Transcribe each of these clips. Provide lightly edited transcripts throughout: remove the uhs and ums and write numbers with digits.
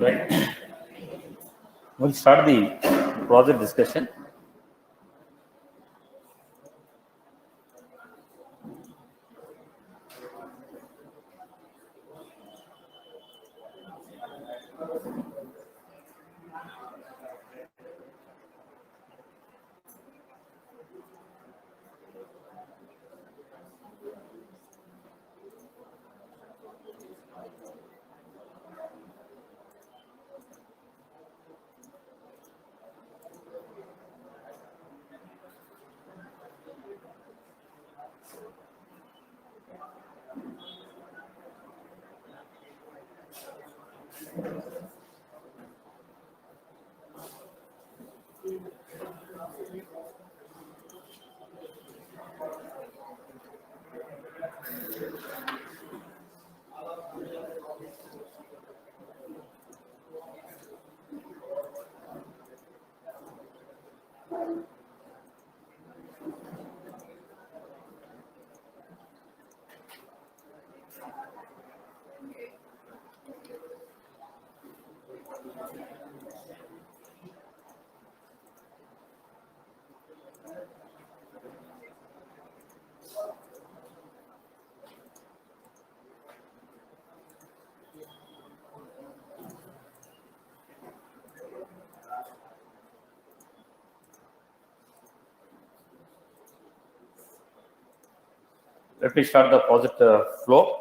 Right. We'll start the project discussion. Let me start the project flow.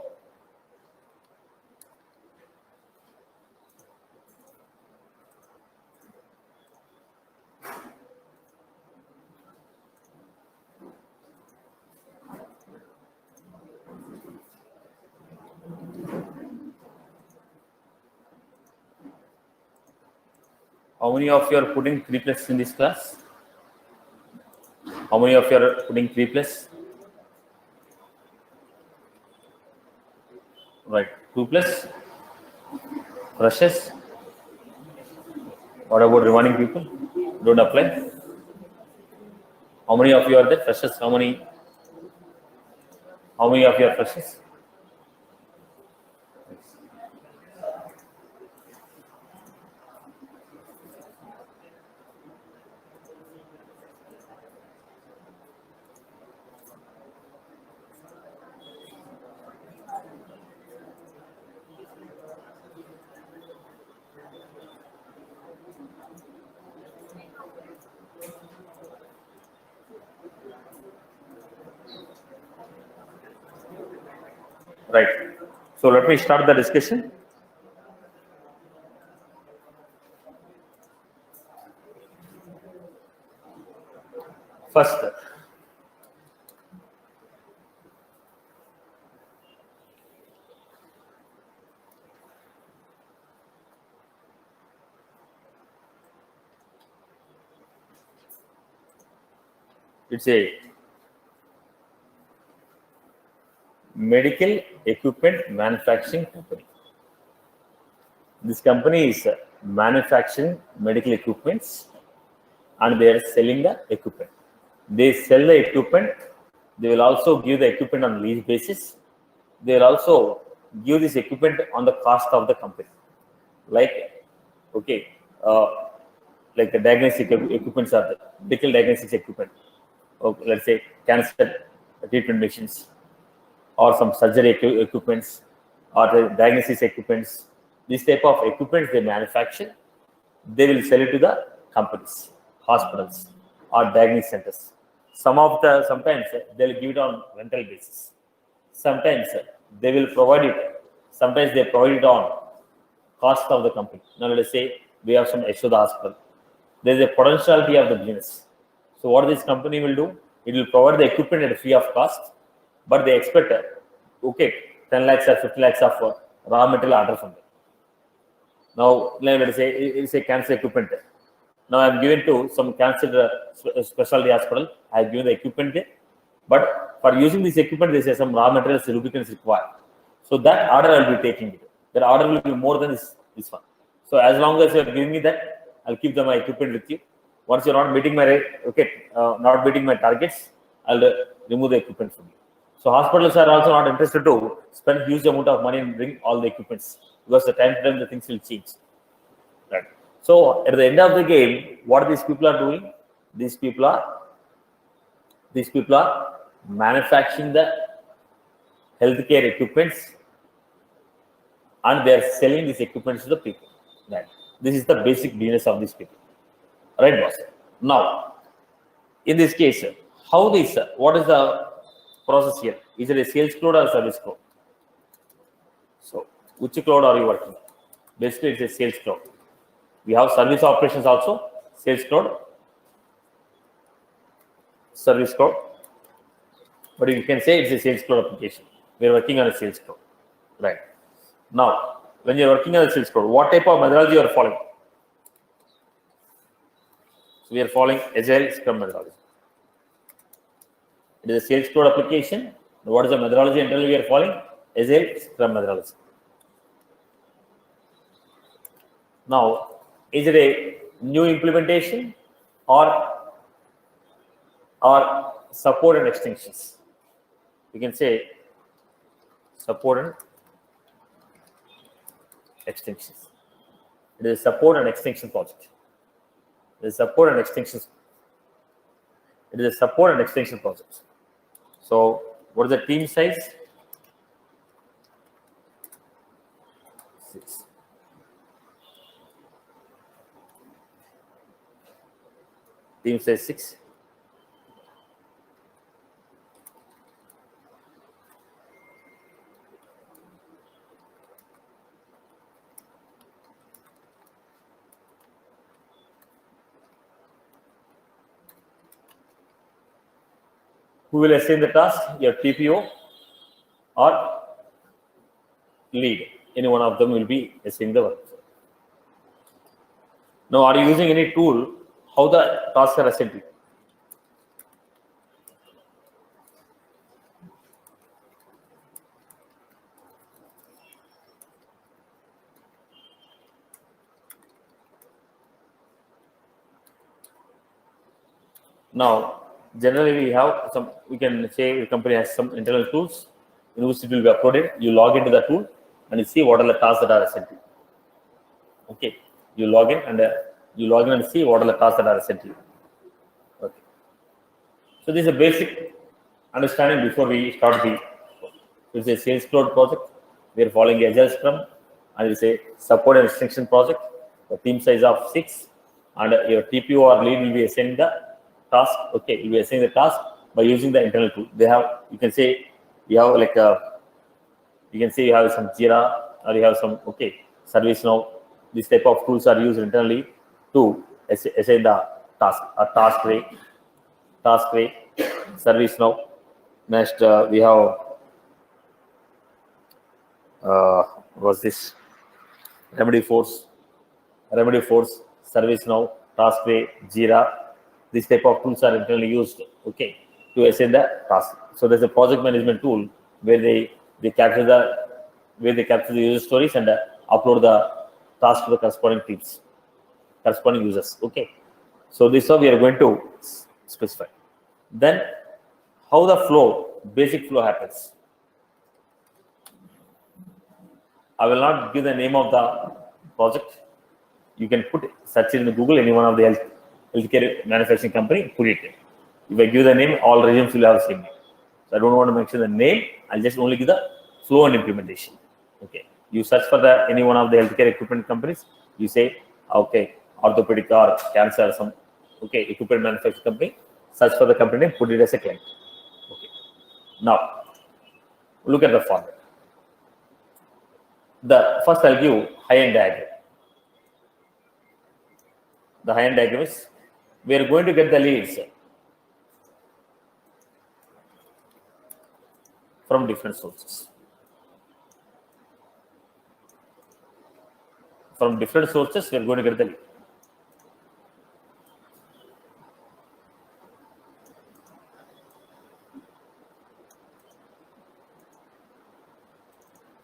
How many of you are putting 3+ in this class? How many of you are putting 3+? Right, 2+. Freshers. What about remaining people? Don't apply. How many of you are there? Freshers. How many of you are freshers? Right. So let me start the discussion. First, it's a medical equipment manufacturing company. This company is manufacturing medical equipments and they are selling the equipment. They sell the equipment. They will also give the equipment on lease basis. They will also give this equipment on the cost of the company. Like, okay, like the diagnostic equipments are the medical diagnostics equipment. Okay, let's say cancer treatment machines, or some surgery equipments, or the diagnosis equipments. This type of equipment they manufacture, they will sell it to the companies, hospitals, or diagnostic centers. Sometimes they will give it on rental basis. Sometimes they will provide it. Sometimes they provide it on cost of the company. Now let's say we have some Yashoda hospital. There is a potentiality of the business. So what this company will do? It will provide the equipment at free of cost, but they expect, okay, 10 lakhs or 50 lakhs of raw material order from them. Now, let us say it's a cancer equipment. Now I'm given to some cancer specialty hospital. I have given the equipment there, but for using this equipment, they say some raw materials, lubricants required. So that order I'll be taking it. That order will be more than this one. So as long as you're giving me that, I'll keep my equipment with you. Once you're not meeting my not meeting my targets, I'll remove the equipment from you. So hospitals are also not interested to spend huge amount of money and bring all the equipments, because the time to time the things will change. So at the end of the game, what these people are doing? These people are manufacturing the healthcare equipments, and they are selling these equipments to the people. Right. This is the basic business of these people. Right, boss? Now, in this case, how this, what is the process here? Is it a sales cloud or service cloud? So, which cloud are you working on? Basically, it's a sales cloud. We have service operations also, sales cloud, service cloud. But you can say it's a sales cloud application. We are working on a sales cloud. Right. Now, when you're working on a sales cloud, what type of methodology you are following? So we are following Agile Scrum methodology. It is a sales cloud application. What is the methodology internally we are following? Agile Scrum methodology. Now, is it a new implementation or support and extensions? You can say support and extensions. It is a support and extension project. It is support and extensions. It is a support and extension project. So, what is the team size? 6. Team size 6. Who will assign the task? Your TPO or lead. Any one of them will be assigning the work. Now, are you using any tool? How the tasks are assigned to you? Now, generally we have some, we can say the company has some internal tools in which it will be uploaded. You log into the tool and you see what are the tasks that are assigned to you. Okay, you log in and see what are the tasks that are assigned to you. Okay, so this is a basic understanding before we start the. It's a sales cloud project. We are following Agile Scrum, and it's a support and extension project. The team size of 6, and your TPO or lead will be assigning the task. Okay, you'll be assigning the task by using the internal tool. They have, you can say, you have like a, you can say you have some Jira or you have some ServiceNow. This type of tools are used internally to assign the task. A task tray, ServiceNow. Next, we have was this Remedy Force, ServiceNow, TaskRay, Jira. These type of tools are internally used, to assign the task. So there's a project management tool where they capture the user stories and upload the task to the corresponding teams, corresponding users. Okay. So this is how we are going to specify. Then how the flow, basic flow happens. I will not give the name of the project. You can search it in Google, any one of the healthcare manufacturing company, put it in. If I give the name, all resumes will have the same name. So I don't want to mention the name. I'll just only give the flow and implementation. Okay. You search for any one of the healthcare equipment companies. You say, orthopedic or cancer or some, equipment manufacturing company. Search for the company name, put it as a client. Okay. Now, look at the format. First I'll give high-end diagram. The high-end diagram is, we are going to get the leads from different sources. From different sources, we are going to get the lead.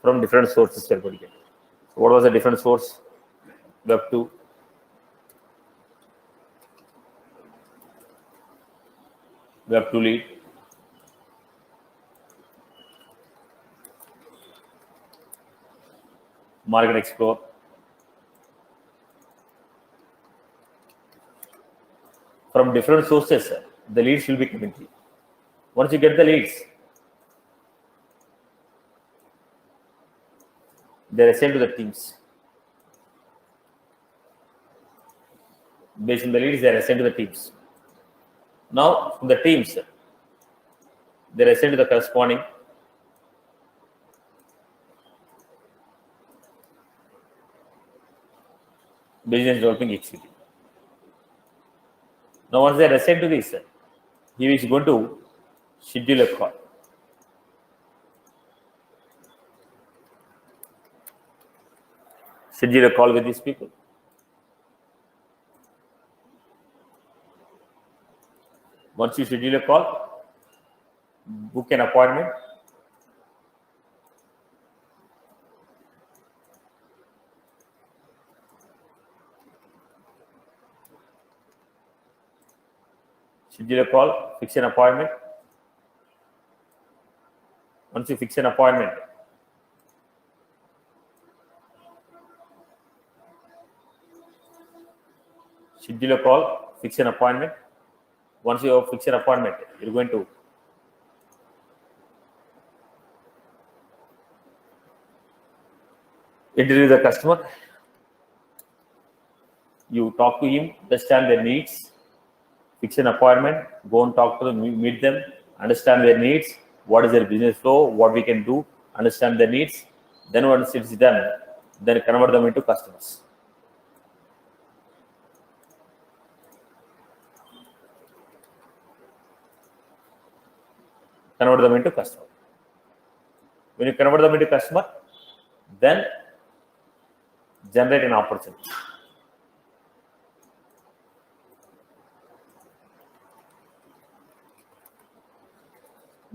From different sources, we are going to get. So what was the different source? Web2. Web2 lead. Market Explorer. From different sources, the leads will be coming to you. Once you get the leads, they're assigned to the teams. Based on the leads, they're assigned to the teams. Now, from the teams, they're assigned to the corresponding business developing executive. Now, once they're assigned to this, he is going to schedule a call. Schedule a call with these people. Once you schedule a call, book an appointment. Schedule a call, fix an appointment. Once you fix an appointment, schedule a call, fix an appointment. Once you fix an appointment, you're going to interview the customer. You talk to him, understand their needs, fix an appointment, go and talk to them, meet them, understand their needs, what is their business flow, what we can do, understand their needs. Then once it's done, then convert them into customers. Convert them into customer. When you convert them into customer, then generate an opportunity.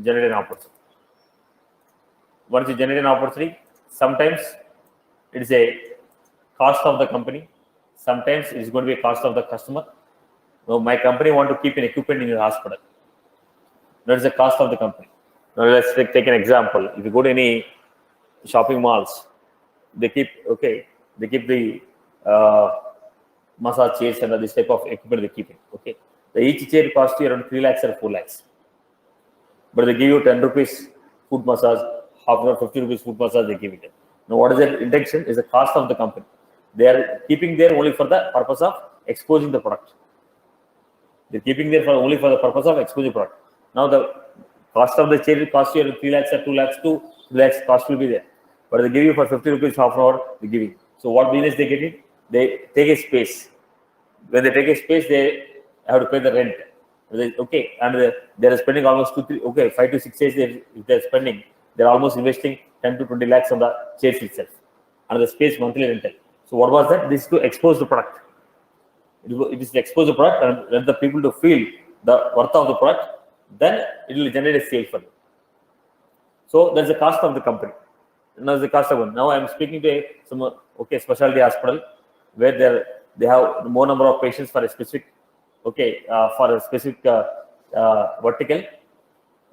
Generate an opportunity. Once you generate an opportunity, sometimes it is a cost of the company. Sometimes it is going to be a cost of the customer. Now, my company want to keep an equipment in your hospital. That is the cost of the company. Now, let's take an example. If you go to any shopping malls, they keep the massage chairs and this type of equipment they keep it. Okay, each chair costs you around 3 lakhs or 4 lakhs. But they give you 10 rupees foot massage, half or 50 rupees foot massage, they give it. Now, what is their intention? Is the cost of the company. They are keeping there only for the purpose of exposing the product. They're keeping there only for the purpose of exposing the product. Now, the cost of the chair will cost you 3 lakhs or 2 lakhs, 2 lakhs cost will be there. But they give you for 50 rupees half an hour, they give you. So, what business they get it? They take a space. When they take a space, they have to pay the rent. Okay, and they're spending almost 5 to 6 days. If they're spending, they're almost investing 10 to 20 lakhs on the chairs itself and the space monthly rental. So what was that? This is to expose the product. It is to expose the product and let the people to feel the worth of the product. Then it will generate a sale for you. So that's the cost of the company. Now the cost of one. Now I'm speaking to some specialty hospital where they have more number of patients for a specific vertical.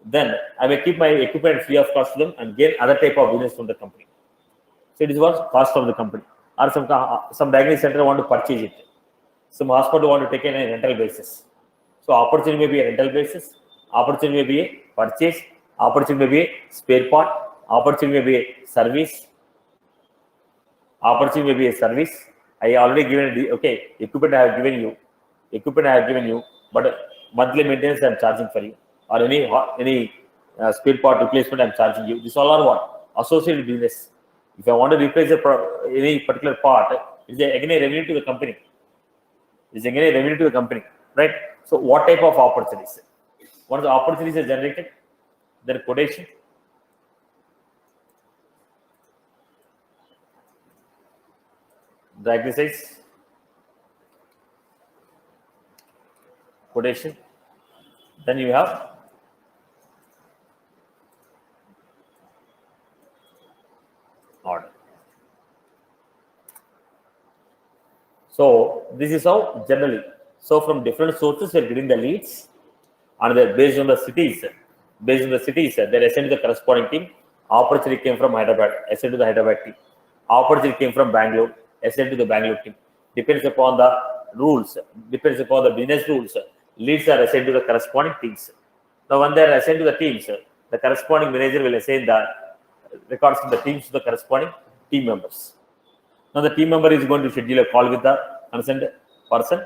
Then I may keep my equipment free of cost to them and gain other type of business from the company. So it is what cost of the company. Or some diagnostic center want to purchase it. Some hospital want to take it on a rental basis. So opportunity may be a rental basis. Opportunity may be a purchase. Opportunity may be a spare part. Opportunity may be a service. Opportunity may be a service. I already given equipment I have given you, but monthly maintenance I am charging for you, or any spare part replacement I am charging you. These all are what? Associated business. If I want to replace any particular part, it is again a revenue to the company. Right? So what type of opportunities? Once the opportunities are generated, then quotation. The exercise. Quotation. Then you have order. So this is how generally. So from different sources we are getting the leads, and they're based on the cities. They're assigned to the corresponding team. Opportunity came from Hyderabad, assigned to the Hyderabad team. Opportunity came from Bangalore, assigned to the Bangalore team. Depends upon the rules, depends upon the business rules, leads are assigned to the corresponding teams. Now, when they are assigned to the teams, the corresponding manager will assign the records of the teams to the corresponding team members. Now, the team member is going to schedule a call with the concerned person,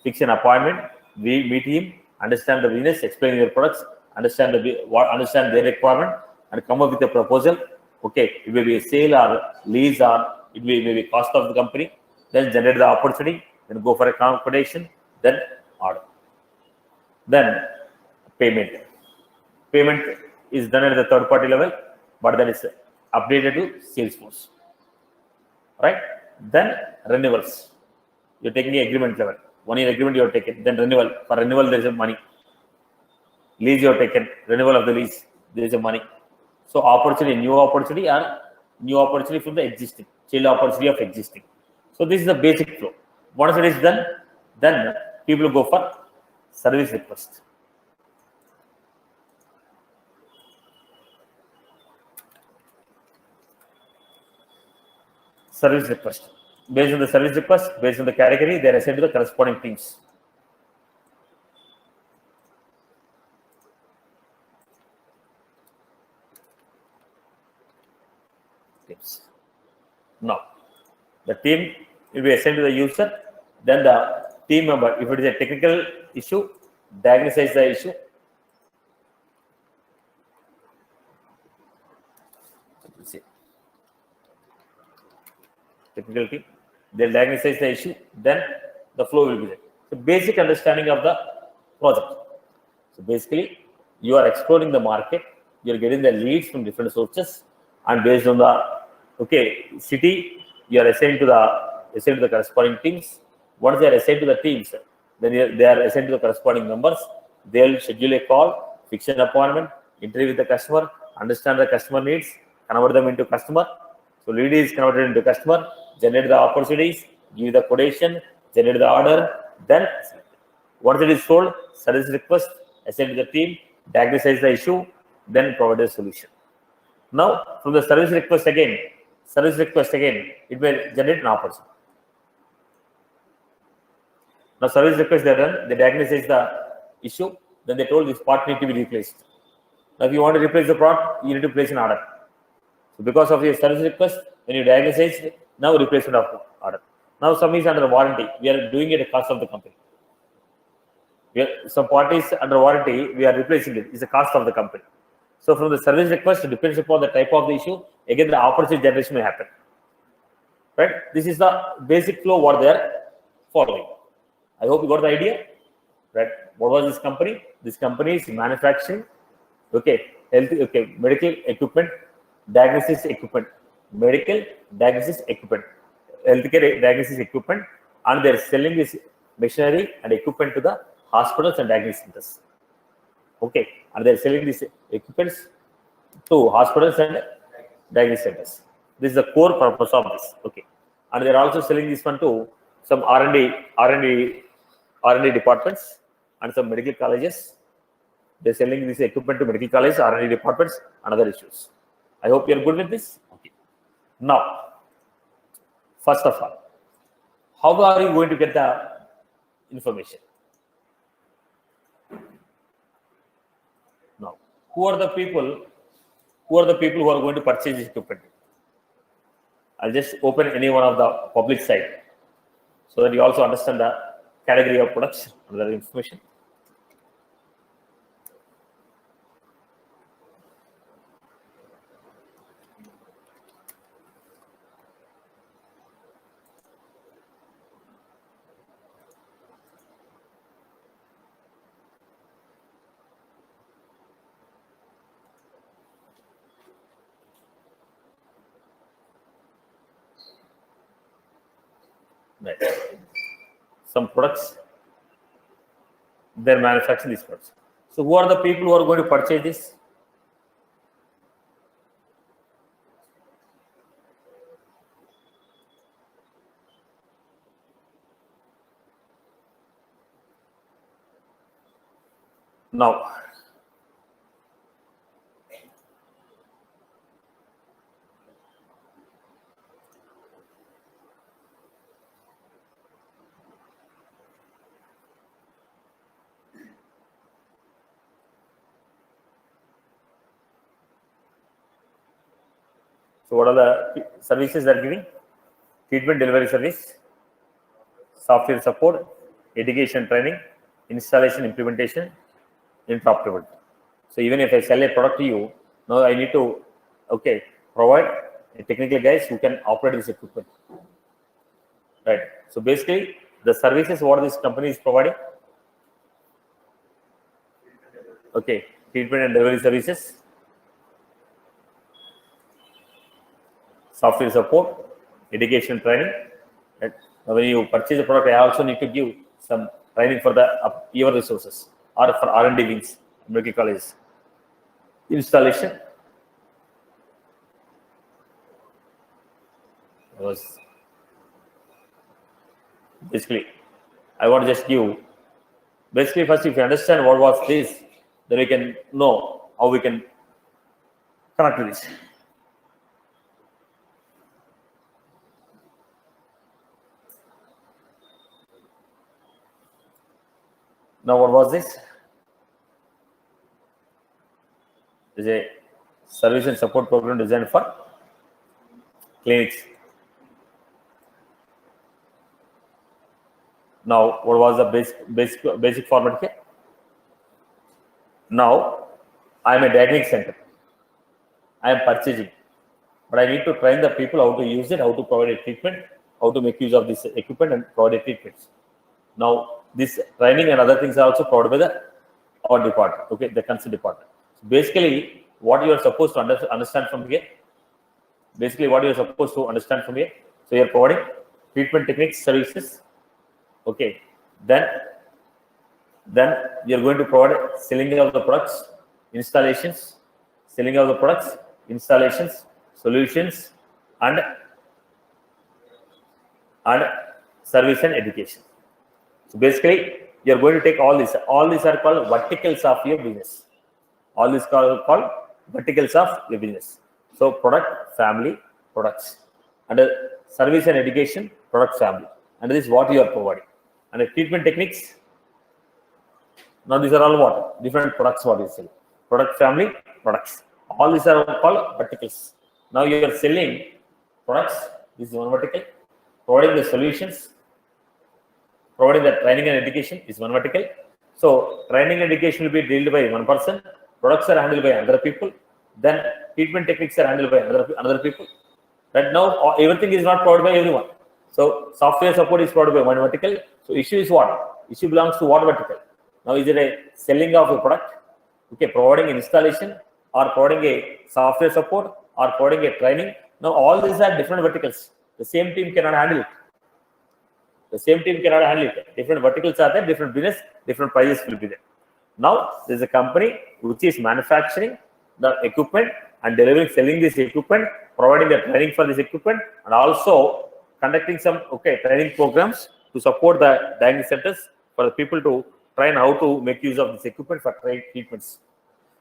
fix an appointment, we meet him, understand the business, explain their products, understand their requirement, and come up with a proposal. Okay, it may be a sale or lease, or it may be cost of the company. Then generate the opportunity, then go for a competition, then order. Then payment. Payment is done at the third party level, but that is updated to Salesforce. Right? Then renewals. You're taking the agreement level. 1 year agreement you're taken. Then renewal. For renewal, there is a money. Lease you're taken. Renewal of the lease, there is a money. So opportunity, new opportunity, or new opportunity from the existing, child opportunity of existing. So this is the basic flow. Once it is done, then people go for service request. Service request. Based on the service request, based on the category, they are assigned to the corresponding teams. Now, the team will be assigned to the user, then the team member, if it is a technical issue, diagnose the issue. Technical team, they'll diagnose the issue, then the flow will be there. So basic understanding of the project. So basically, you are exploring the market, you're getting the leads from different sources, and based on the city, you are assigned to the corresponding teams. Once they are assigned to the teams, then they are assigned to the corresponding members. They'll schedule a call, fix an appointment, interview with the customer, understand the customer needs, convert them into customer. So lead is converted into customer, generate the opportunities, give the quotation, generate the order, then once it is sold, service request, assign to the team, diagnose the issue, then provide a solution. Now, from the service request again, it will generate an opportunity. Now, service request they are done, they diagnose the issue, then they told this part need to be replaced. Now, if you want to replace the part, you need to place an order. So because of your service request, when you diagnose, now replacement of order. Now, some is under warranty. We are doing it at the cost of the company. Some parties under warranty, we are replacing it. It's the cost of the company. So from the service request, it depends upon the type of the issue. Again, the opportunity generation may happen. Right? This is the basic flow what they are following. I hope you got the idea. Right? What was this company? This company is manufacturing, medical equipment, diagnosis equipment, medical diagnosis equipment, healthcare diagnosis equipment, and they are selling this machinery and equipment to the hospitals and diagnosis centers. Okay, and they are selling these equipments to hospitals and diagnosis centers. This is the core purpose of this. Okay, and they are also selling this one to some R&D departments and some medical colleges. They are selling this equipment to medical colleges, R&D departments, and other issues. I hope you are good with this. Okay. Now, first of all, how are you going to get the information? Now, who are the people who are going to purchase this equipment? I'll just open any one of the public site so that you also understand the category of products and other information. Right. Some products, they're manufacturing these products. So who are the people who are going to purchase this? Now, So what are the services they are giving? Treatment delivery service, software support, education training, installation, implementation, interoperability. So even if I sell a product to you, now I need to provide a technical guys who can operate this equipment. Right. So basically the services what this company is providing. Okay, treatment and delivery services, software support, education training. Right? When you purchase a product, I also need to give some training for the your resources or for R&D wings, medical colleges. Installation was basically I want to just give. Basically, first if you understand what was this, then we can know how we can connect with this. Now, what was this? This is a service and support program designed for clinics. Now, what was the basic format here? Now, I am a diagnostic center. I am purchasing, but I need to train the people how to use it, how to provide a treatment, how to make use of this equipment and provide a treatments. Now, this training and other things are also provided by our department, okay, the consent department. So basically, what you are supposed to understand from here, so you are providing treatment techniques, services, okay, then you are going to provide selling of the products, installations, solutions, and service and education. So basically, you are going to take all these. All these are called verticals of your business. All these are called verticals of your business. So product, family, products. Under service and education, product, family. And this is what you are providing. And the treatment techniques. Now these are all what? Different products what you sell. Product, family, products. All these are called verticals. Now you are selling products. This is one vertical. Providing the solutions. Providing the training and education is one vertical. So training and education will be dealt by one person. Products are handled by other people. Then treatment techniques are handled by another people. Right now, everything is not provided by everyone. So software support is provided by one vertical. So issue is what? Issue belongs to what vertical? Now is it a selling of a product? Okay, providing installation or providing a software support or providing a training. Now all these are different verticals. The same team cannot handle it. Different verticals are there, different business, different prices will be there. Now, there is a company which is manufacturing the equipment and delivering, selling this equipment, providing the training for this equipment, and also conducting some training programs to support the diagnostic centers for the people to train how to make use of this equipment for treatments.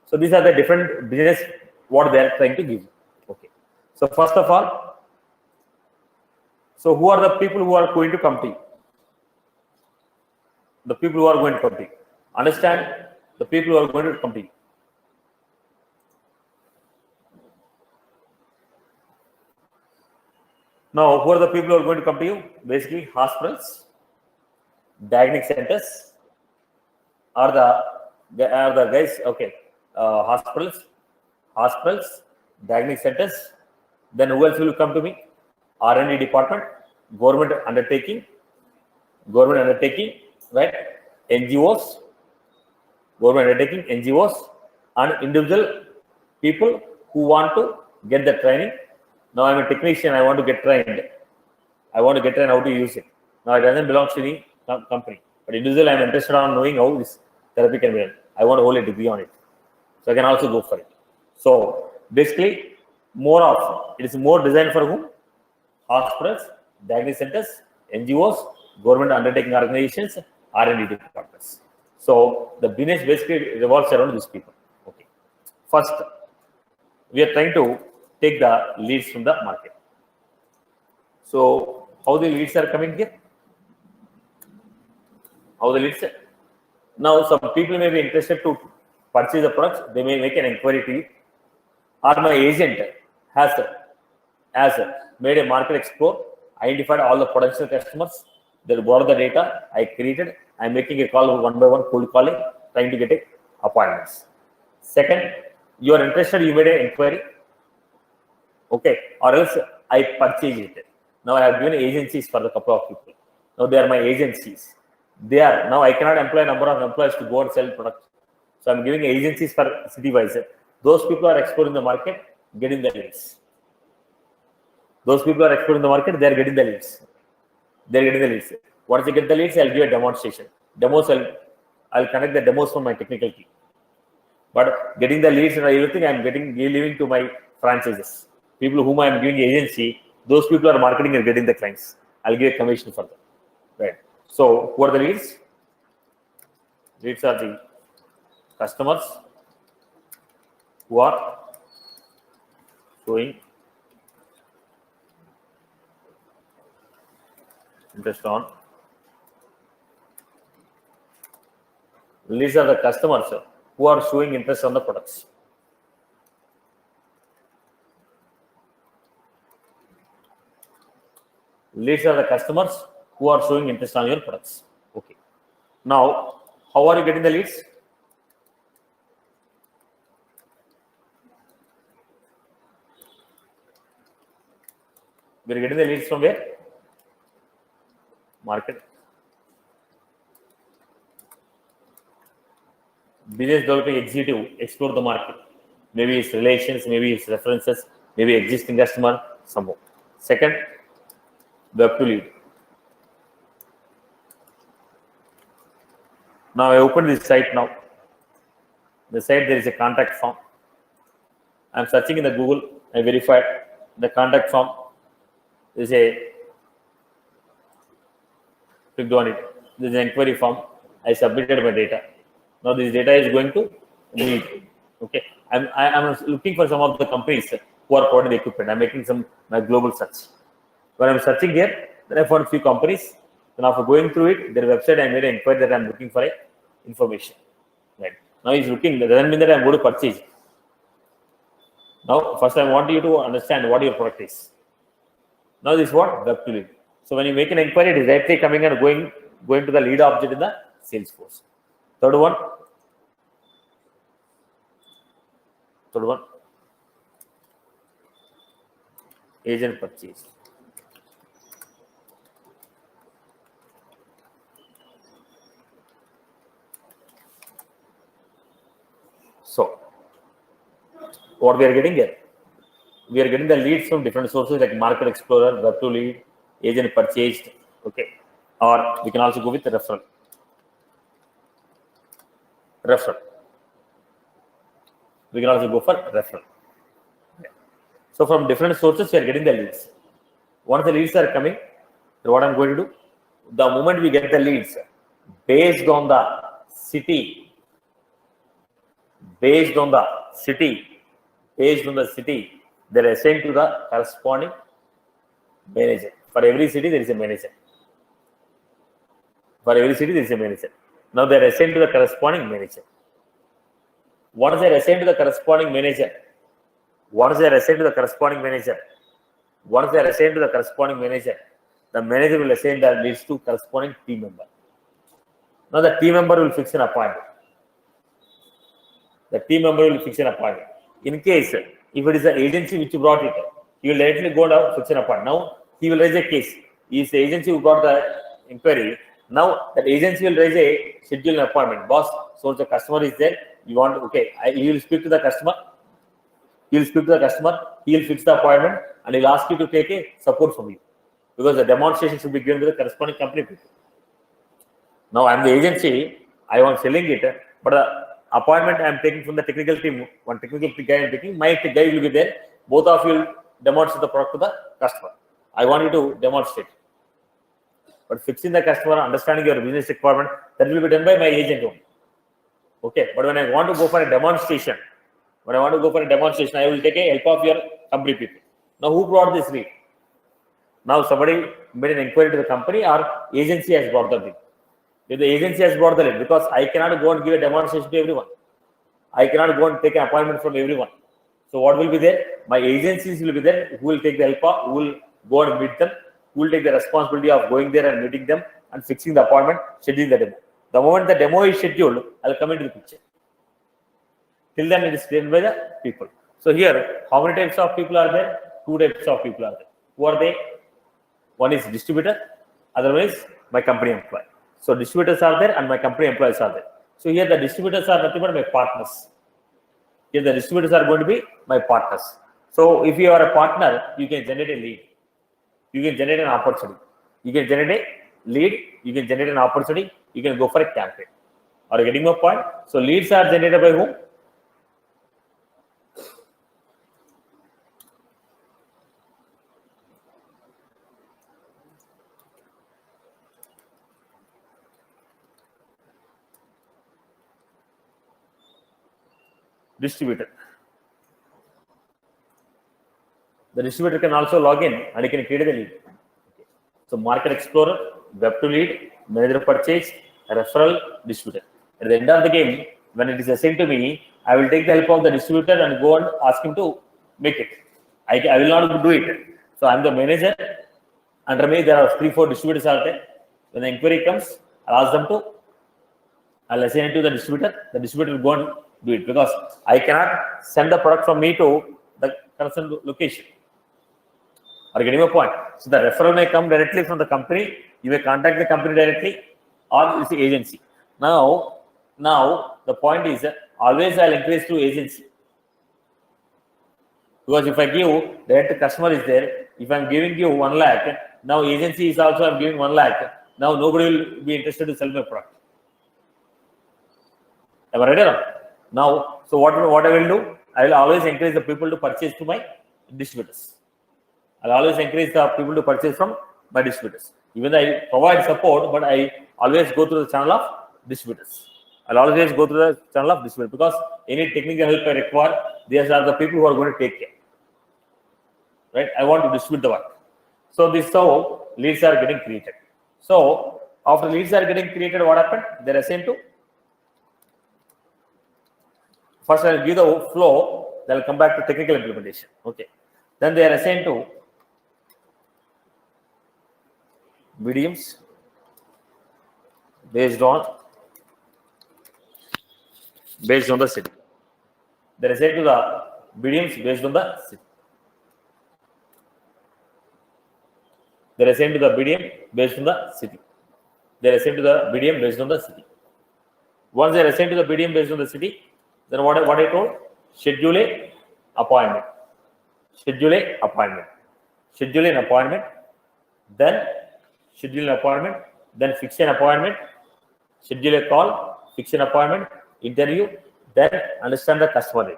So these are the different business what they are trying to give. Okay. So first of all, so who are the people who are going to compete? The people who are going to compete. Understand the people who are going to compete. Now, who are the people who are going to come to you? Basically, hospitals, diagnostic centers are the guys. Okay, hospitals, diagnostic centers. Then who else will come to me? R&D department, government undertaking, right? NGOs, government undertaking, NGOs, and individual people who want to get the training. Now I'm a technician, I want to get trained. I want to get trained how to use it. Now it doesn't belong to any company. But individually, I'm interested on knowing how this therapy can be done. I want to hold a degree on it. So I can also go for it. So basically, it is more designed for whom? Hospitals, diagnostic centers, NGOs, government undertaking organizations, R&D departments. So the business basically revolves around these people. Okay. First, we are trying to take the leads from the market. So how the leads are coming here? How the leads? Now some people may be interested to purchase the products. They may make an inquiry to you, or my agent has has made a market explore, identified all the potential customers, they got the data, I created, I'm making a call one by one, cold calling, trying to get appointments. Second, you are interested, you made an inquiry, okay, or else I purchased it. Now I have given agencies for the couple of people. Now they are my agencies. Now I cannot employ a number of employees to go and sell products. So I'm giving agencies for city-wise. Those people are exploring the market, getting the leads. Those people are exploring the market, they are getting the leads. They're getting the leads. Once they get the leads, I'll give a demonstration. Demos, I'll connect the demos from my technical team. But getting the leads and everything, I'm leaving to my franchises. People whom I'm giving agency, those people are marketing and getting the clients. I'll give a commission for them. Right. So who are the leads? Leads are the customers who are showing interest on. Leads are the customers who are showing interest on the products. Leads are the customers who are showing interest on your products. Okay. Now, how are you getting the leads? We are getting the leads from where? Market. Business developing executive explore the market. Maybe it's relations, maybe it's references, maybe existing customer, some more. Second, web to lead. Now I open this site now. The site, there is a contact form. I'm searching in the Google, I verified the contact form is a clicked on it. This is an inquiry form. I submitted my data. Now this data is going to lead. Okay. I'm looking for some of the companies who are providing the equipment. I'm making my global search. When I'm searching here, then I found a few companies. Then after going through it, their website, I made an inquiry that I'm looking for information. Right. Now he's looking. That doesn't mean that I'm going to purchase. Now, first I want you to understand what your product is. Now this is what? Web to lead. So when you make an inquiry, it is directly coming and going to the lead object in the Salesforce. Third one. Agent purchase. So what we are getting here? We are getting the leads from different sources like Market Explorer, Web to lead, agent purchased, okay. Or we can also go with referral. We can also go for referral. Okay. So from different sources, we are getting the leads. Once the leads are coming, so what I'm going to do, the moment we get the leads, based on the city, they're assigned to the corresponding manager. For every city, there is a manager. Now they're assigned to the corresponding manager. Once they're assigned to the corresponding manager, the manager will assign the leads to corresponding team member. Now the team member will fix an appointment. In case, if it is the agency which brought it, he will directly go down, fix an appointment. Now he will raise a case. He is the agency who got the inquiry. Now that agency will raise a schedule an appointment. Boss, so the customer is there. You want, okay, he will speak to the customer. He will fix the appointment and he will ask you to take a support from you. Because the demonstration should be given to the corresponding company people. Now I am the agency, I am selling it, but the appointment I am taking from the technical team, one technical guy I am taking, my guy will be there. Both of you will demonstrate the product to the customer. I want you to demonstrate. But fixing the customer, understanding your business requirement, that will be done by my agent only. Okay, but when I want to go for a demonstration, I will take a help of your company people. Now, who brought this lead? Now, somebody made an inquiry to the company or agency has brought the lead. If the agency has brought the lead, because I cannot go and give a demonstration to everyone. I cannot go and take an appointment from everyone. So what will be there? My agencies will be there, who will take the help of, who will go and meet them, who will take the responsibility of going there and meeting them and fixing the appointment, scheduling the demo. The moment the demo is scheduled, I'll come into the picture. Till then, it is done by the people. So here, how many types of people are there? 2 types of people are there. Who are they? One is distributor, other one is my company employee. So distributors are there and my company employees are there. So here the distributors are nothing but my partners. Here the distributors are going to be my partners. So if you are a partner, you can generate a lead. You can generate an opportunity. You can generate a lead. You can generate an opportunity. You can go for a campaign. Are you getting my point? So leads are generated by whom? Distributor. The distributor can also log in and he can create the lead. So Market Explorer, Web to Lead, Manager Purchase, Referral, Distributor. At the end of the game, when it is assigned to me, I will take the help of the distributor and go and ask him to make it. I will not do it. So I'm the manager. Under me, there are 3-4 distributors out there. When the inquiry comes, I'll ask them to, I'll assign it to the distributor. The distributor will go and do it because I cannot send the product from me to the concerned location. Are you getting my point? So the referral may come directly from the company. You may contact the company directly, or it's the agency. Now the point is always I'll increase through agency. Because if I give direct customer is there, if I'm giving you 1 lakh, now agency is also I'm giving 1 lakh. Now nobody will be interested to sell my product. Am I right or not? Now, so what I will do? I will always encourage the people to purchase to my distributors. I'll always encourage the people to purchase from my distributors. Even though I provide support, but I always go through the channel of distributors. I'll always go through the channel of distributors because any technical help I require, these are the people who are going to take care. Right? I want to distribute the work. So this is how leads are getting created. So after leads are getting created, what happened? They're assigned to. First, I'll give the flow. They'll come back to technical implementation. Okay. Then they are assigned to BDMs based on the city. They are assigned to the BDMs based on the city. They are assigned to the BDM based on the city. They are assigned to the BDM based on the city. Once they are assigned to the BDM based on the city, then what I told? Schedule a appointment. Schedule an appointment. Schedule an appointment. Then schedule an appointment. Then fix an appointment. Schedule a call. Fix an appointment. Interview. Then understand the customer need.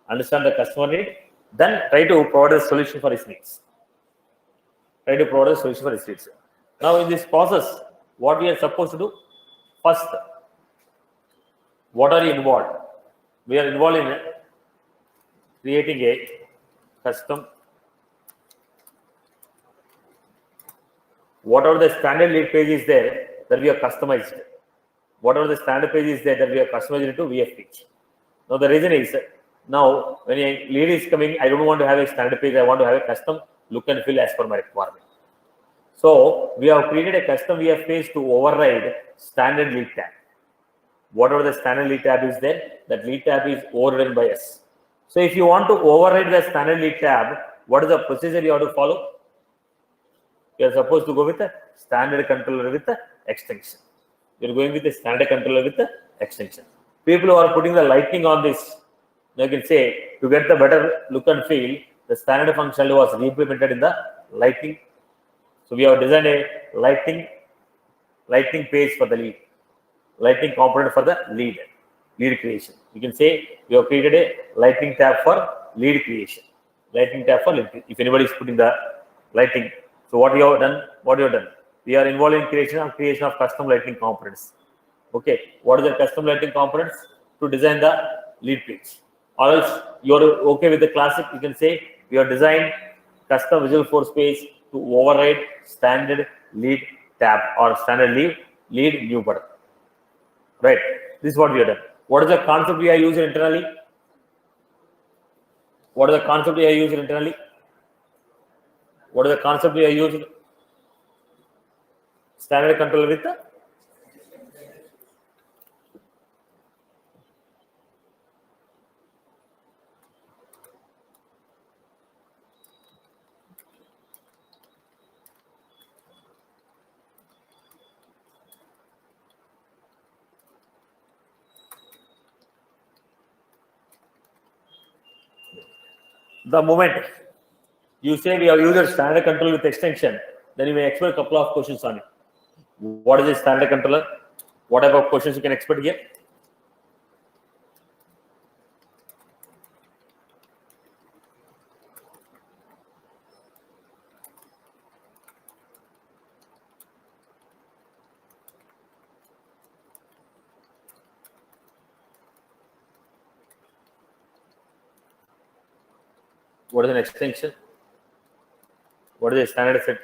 Understand the customer need. Then try to provide a solution for his needs. Try to provide a solution for his needs. Now in this process, what we are supposed to do? First, what are you involved? We are involved in creating a custom. Whatever the standard lead page is there, that we have customized. Whatever the standard page is there, that we have customized into VF page. Now the reason is, now when a lead is coming, I don't want to have a standard page. I want to have a custom look and feel as per my requirement. So we have created a custom VF page to override standard lead tab. Whatever the standard lead tab is there, that lead tab is overridden by us. So if you want to override the standard lead tab, what is the procedure you have to follow? You are supposed to go with a standard controller with the extension. You are going with a standard controller with the extension. People who are putting the lightning on this, you can say, to get the better look and feel, the standard functionality was re-implemented in the lightning. So we have designed a lightning page for the lead. Lightning component for the lead creation. You can say we have created a lightning tab for lead creation. Lightning tab for lead. If anybody is putting the lightning, so what we have done? We are involved in creation of custom lightning components. Okay, what are the custom lightning components? To design the lead page. Or else you are okay with the classic. You can say we have designed custom Visual Force page to override standard lead tab or standard lead new button. Right. This is what we have done. What is the concept we are using internally? What is the concept we are used internally? What is the concept we are used? Standard controller with the moment you say we have used a standard controller with extension, then you may expect a couple of questions on it. What is a standard controller? What type of questions you can expect here? What is an extension? What is a standard set?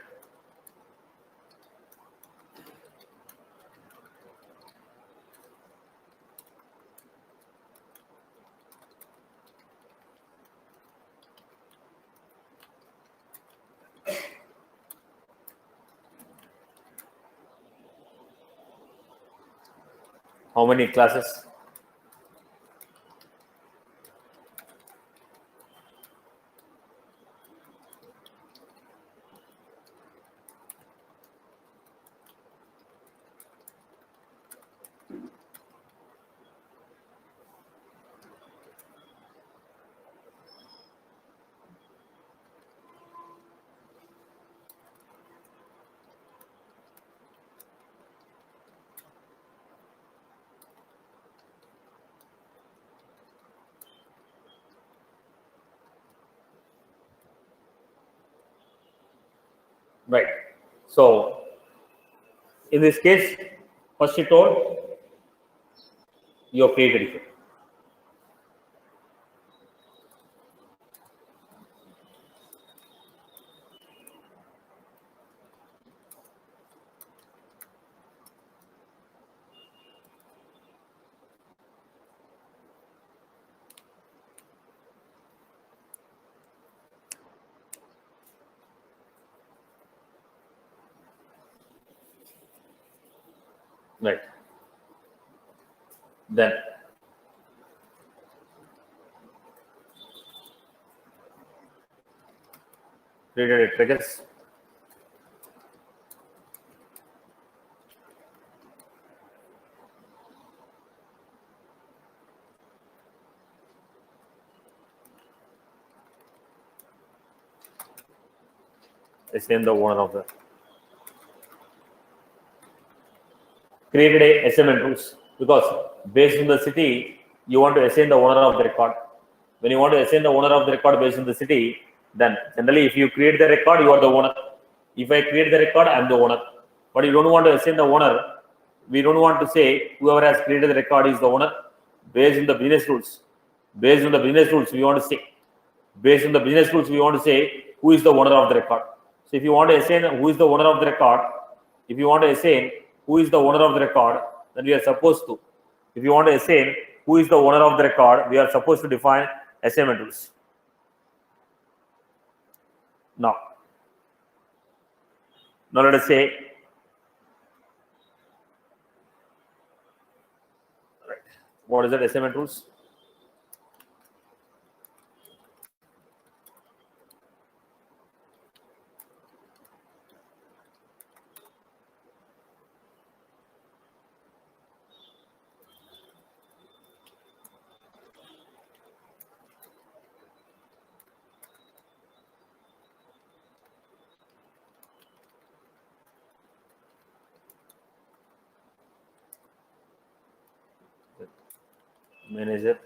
How many classes? Right. So in this case, first you told you have created it. Right. Then created a triggers. Assign the owner of the created a assignment rules, because based on the city you want to assign the owner of the record. When you want to assign the owner of the record based on the city, then generally if you create the record, you are the owner. If I create the record, I am the owner. But you don't want to assign the owner. We don't want to say whoever has created the record is the owner. Based on the business rules, based on the business rules, we want to say, based on the business rules, we want to say who is the owner of the record. So if you want to assign who is the owner of the record, if you want to assign who is the owner of the record, then we are supposed to. If you want to assign who is the owner of the record, we are supposed to define assignment rules. Now let us say, right, what is that assignment rules? Manager,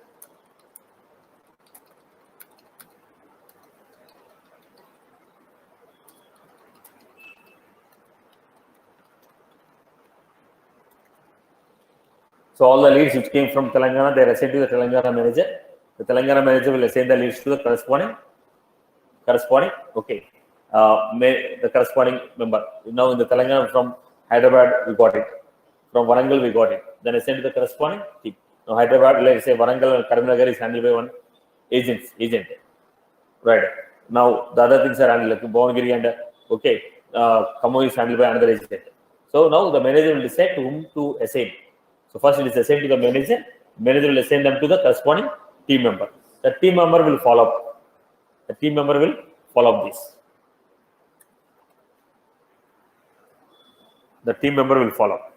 so all the leads which came from Telangana, they are assigned to the Telangana manager. The Telangana manager will assign the leads to the corresponding. Okay. The corresponding member. Now in the Telangana, from Hyderabad we got it, from Warangal we got it. Then assigned to the corresponding team. Now Hyderabad, let's say Warangal and Karimnagar is handled by one agent. right? Now the other things are handled like Bhavangiri and okay, Kamo is handled by another agent. So now the manager will decide to whom to assign. So first it is assigned to the manager. Manager will assign them to the corresponding team member. The team member will follow up. The team member will follow up this. The team member will follow up.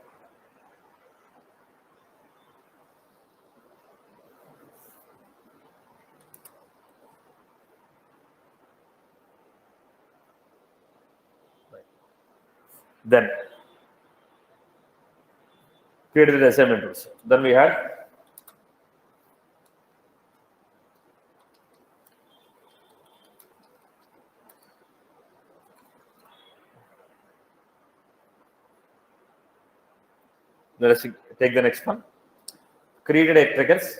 Then created the assignment rules. Then we had let's take the next one. Created a triggers.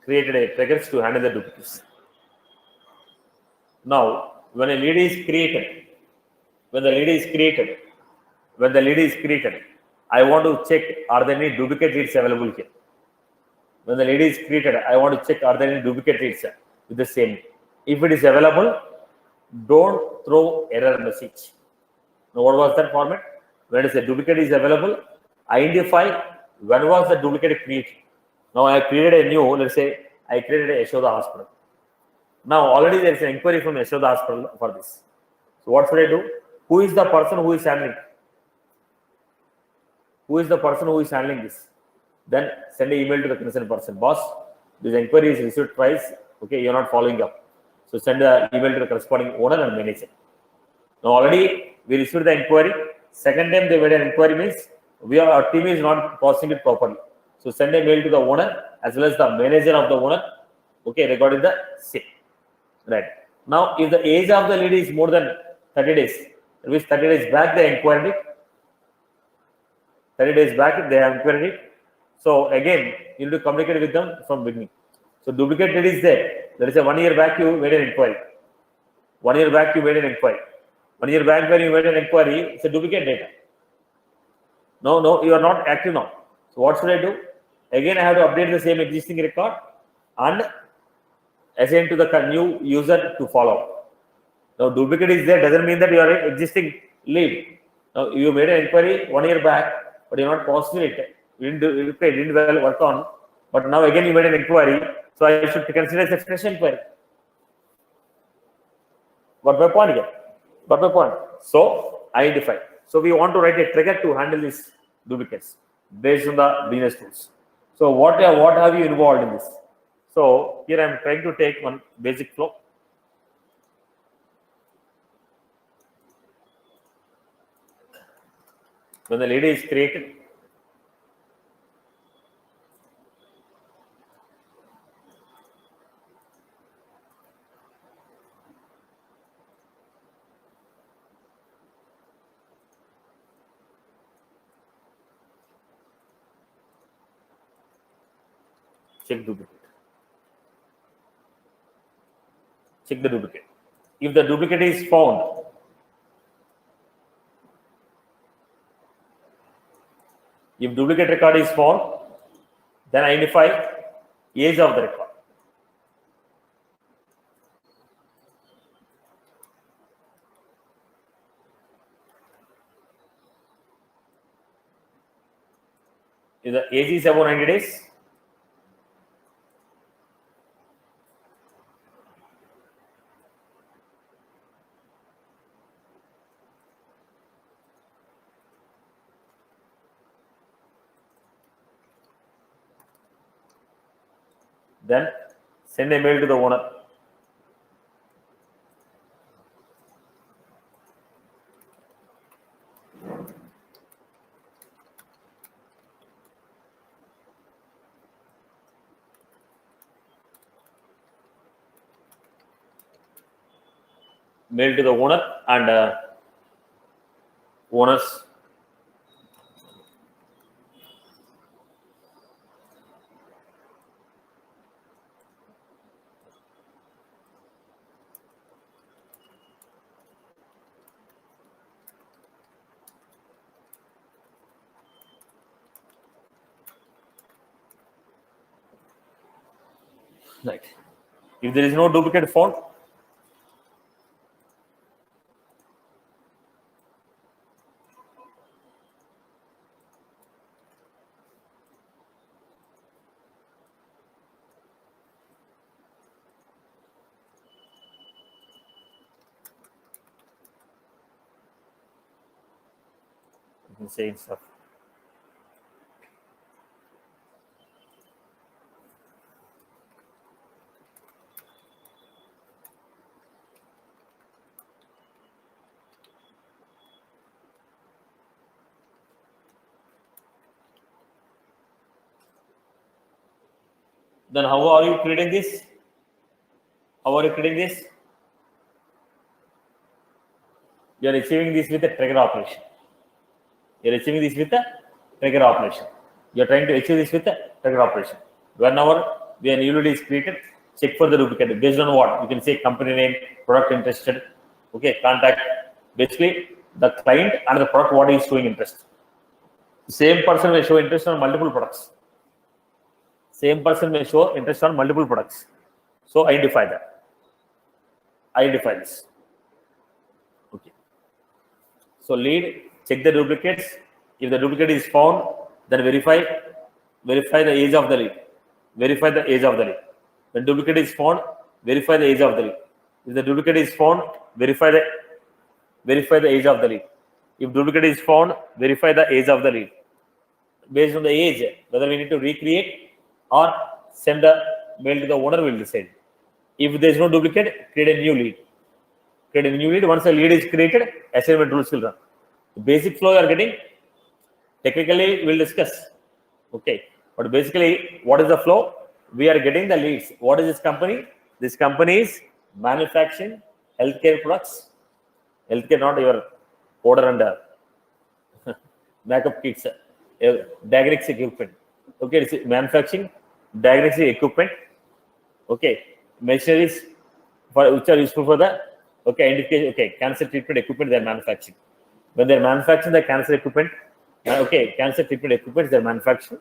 Created a triggers to handle the duplicates. Now, when a lead is created, when the lead is created, I want to check are there any duplicate leads available here. When the lead is created, I want to check are there any duplicate leads with the same. If it is available, don't throw error message. Now, what was that format? When it is a duplicate is available, identify when was the duplicate created. Now I created a new, let's say I created a Yashoda Hospital. Now already there is an inquiry from Yashoda Hospital for this. So what should I do? Who is the person who is handling? Who is the person who is handling this? Then send an email to the concerned person. Boss, this inquiry is received twice. Okay, you're not following up. So send an email to the corresponding owner and manager. Now already we received the inquiry. Second time they made an inquiry means our team is not processing it properly. So send a mail to the owner as well as the manager of the owner. Okay, regarding the same. Right. Now, if the age of the lead is more than 30 days, which 30 days back they inquired it. 30 days back they have inquired it. So again, you need to communicate with them from beginning. So duplicate lead is there. There is a 1 year back you made an inquiry. 1 year back you made an inquiry. 1 year back when you made an inquiry, it's a duplicate data. No, you are not active now. So what should I do? Again, I have to update the same existing record and assign to the new user to follow. Now, duplicate is there doesn't mean that you are an existing lead. Now, you made an inquiry 1 year back, but you're not processing it. You didn't well work on. But now again, you made an inquiry, so I should consider as a fresh inquiry. Got my point here? Got my point? So, identify. So, we want to write a trigger to handle these duplicates based on the business tools. So, what have you involved in this? So, here I am trying to take one basic flow. When the lead is created, check duplicate. Check the duplicate. If the duplicate is found, if duplicate record is found, then identify age of the record. If the age is above 90 days, then send a mail to the owner. Mail to the owner and owners. Right. If there is no duplicate found, you can say stuff. Then how are you creating this? How are you creating this? You are achieving this with a trigger operation. You are achieving this with a trigger operation. You are trying to achieve this with a trigger operation. Whenever the new lead is created, check for the duplicate. Based on what? You can say company name, product interested, okay, contact. Basically, the client and the product what is showing interest. Same person may show interest on multiple products. Same person may show interest on multiple products. So identify that. Identify this. Okay. So lead, check the duplicates. If the duplicate is found, then verify the age of the lead. Verify the age of the lead. When duplicate is found, verify the age of the lead. If the duplicate is found, verify the age of the lead. If duplicate is found, verify the age of the lead. Based on the age, whether we need to recreate or send a mail to the owner, will decide. If there is no duplicate, create a new lead. Create a new lead. Once a lead is created, assignment rules will run. The basic flow you are getting, technically we'll discuss. Okay. But basically, what is the flow? We are getting the leads. What is this company? This company is manufacturing healthcare products. Healthcare, not your powder and makeup kits, diagnostic equipment. Okay, it's manufacturing diagnostic equipment. Okay, machineries for which are useful for the identification. Okay, cancer treatment equipment they are manufacturing. When they are manufacturing the cancer equipment, cancer treatment equipment they are manufacturing.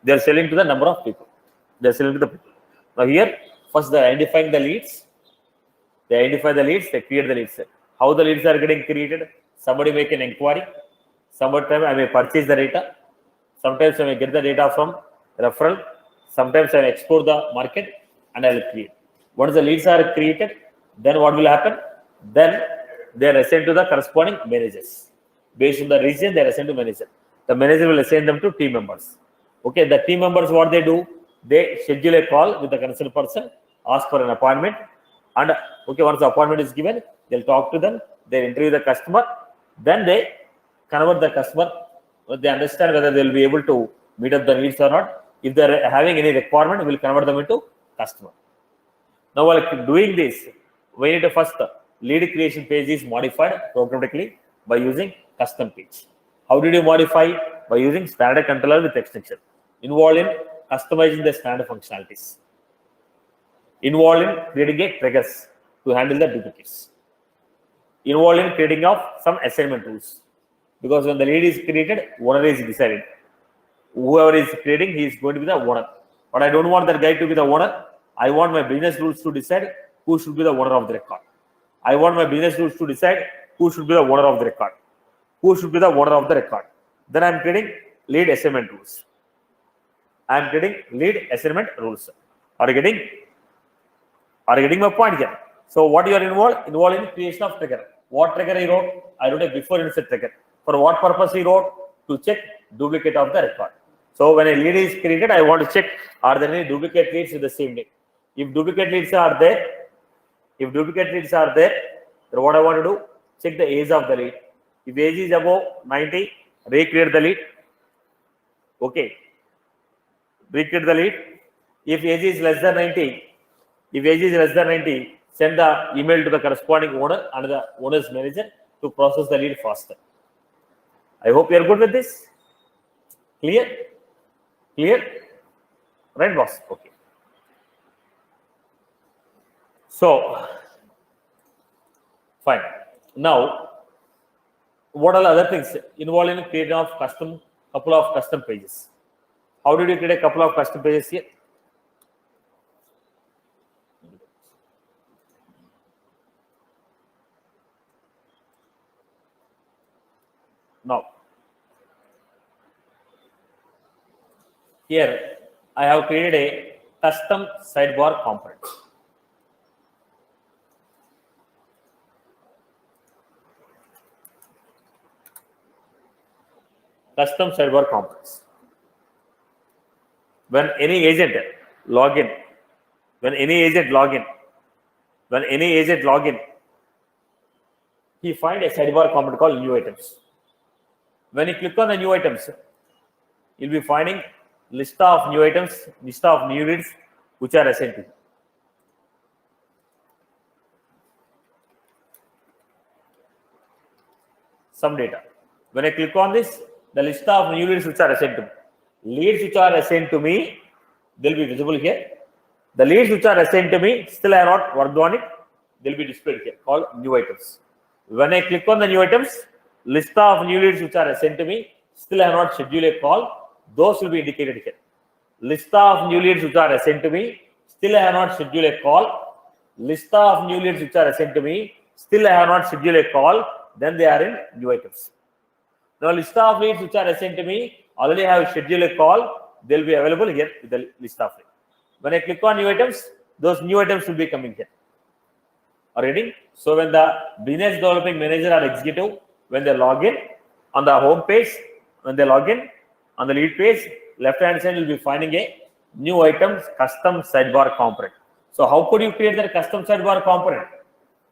They are selling to the number of people. They are selling to the people. Now here, first they are identifying the leads. They identify the leads. They create the leads. How the leads are getting created? Somebody make an inquiry. Sometimes I may purchase the data. Sometimes I may get the data from referral. Sometimes I will explore the market and I will create. Once the leads are created, then what will happen? Then they are assigned to the corresponding managers. Based on the region, they are assigned to manager. The manager will assign them to team members. Okay, the team members, what they do? They schedule a call with the concerned person, ask for an appointment, and okay, once the appointment is given, they'll talk to them, they interview the customer, then they convert the customer. They understand whether they'll be able to meet up the needs or not. If they're having any requirement, we'll convert them into customer. Now, while doing this, we need to first lead creation page is modified programmatically by using custom page. How did you modify? By using standard controller with extension. Involved in customizing the standard functionalities. Involved in creating a triggers to handle the duplicates. Involved in creating of some assignment rules. Because when the lead is created, owner is decided. Whoever is creating, he is going to be the owner. But I don't want that guy to be the owner. I want my business rules to decide who should be the owner of the record. I want my business rules to decide who should be the owner of the record. Who should be the owner of the record. Then I am creating lead assignment rules. I am getting lead assignment rules. Are you getting my point here? So what you are involved? Involved in creation of trigger. What trigger he wrote? I wrote a before insert trigger. For what purpose he wrote? To check duplicate of the record. So when a lead is created, I want to check are there any duplicate leads with the same name. If duplicate leads are there, then what I want to do? Check the age of the lead. If age is above 90, recreate the lead. Okay. Recreate the lead. If age is less than 90, send the email to the corresponding owner and the owner's manager to process the lead faster. I hope you are good with this. Clear? Right, boss? Okay. So, fine. Now, what are the other things involved in creating of couple of custom pages? How did you create a couple of custom pages here? Now, here I have created a custom sidebar component. Custom sidebar components. When any agent log in, he find a sidebar component called new items. When you click on the new items, you'll be finding list of new items, list of new leads which are assigned to you. Some data. When I click on this, the list of new leads which are assigned to me. Leads which are assigned to me, they'll be visible here. The leads which are assigned to me, still I have not worked on it, they'll be displayed here, called new items. When I click on the new items, list of new leads which are assigned to me, still I have not scheduled a call, those will be indicated here. List of new leads which are assigned to me, still I have not scheduled a call. List of new leads which are assigned to me, still I have not scheduled a call, then they are in new items. Now, list of leads which are assigned to me, already have scheduled a call, they will be available here with the list of leads. When I click on new items, those new items will be coming here. Are you ready? So, when the business development manager or executive, when they log in on the home page, when they log in on the lead page, left hand side will be finding a new items custom sidebar component. So, how could you create that custom sidebar component?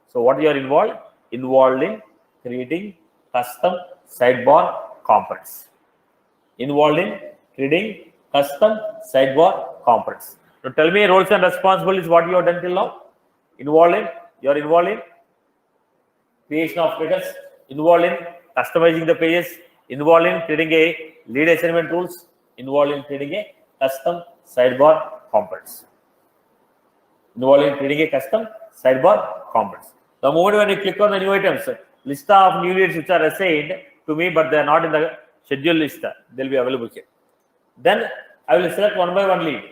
So, what you are involved? Involved in creating custom sidebar components. Involved in creating custom sidebar components. Now, tell me roles and responsibilities what you have done till now. You are involved in creation of pages, involved in customizing the pages, involved in creating a lead assignment rules, involved in creating a custom sidebar components. Involved in creating a custom sidebar components. The moment when you click on the new items, list of new leads which are assigned to me, but they are not in the schedule list, they will be available here. Then I will select one by one lead.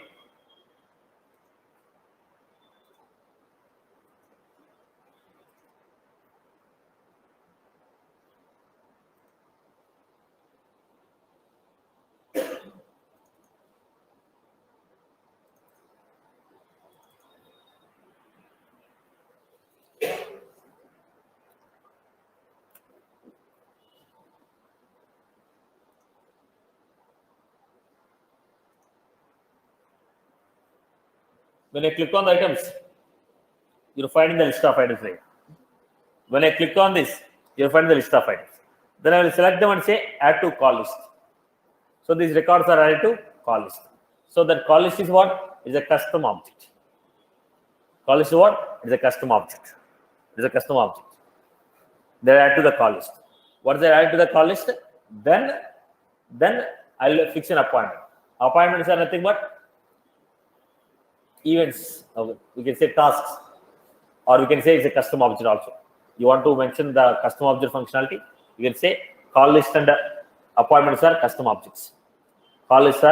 When I click on the items, you're finding the list of items right. When I click on this, you'll find the list of items. Then I will select them and say add to call list. So these records are added to call list. So that call list is what? Is a custom object. Call list is what? Is a custom object. Is a custom object. They add to the call list. What is added to the call list? Then I'll fix an appointment. Appointments are nothing but events. We can say tasks, or we can say it's a custom object also. You want to mention the custom object functionality, you can say call list and appointments are custom objects. Call list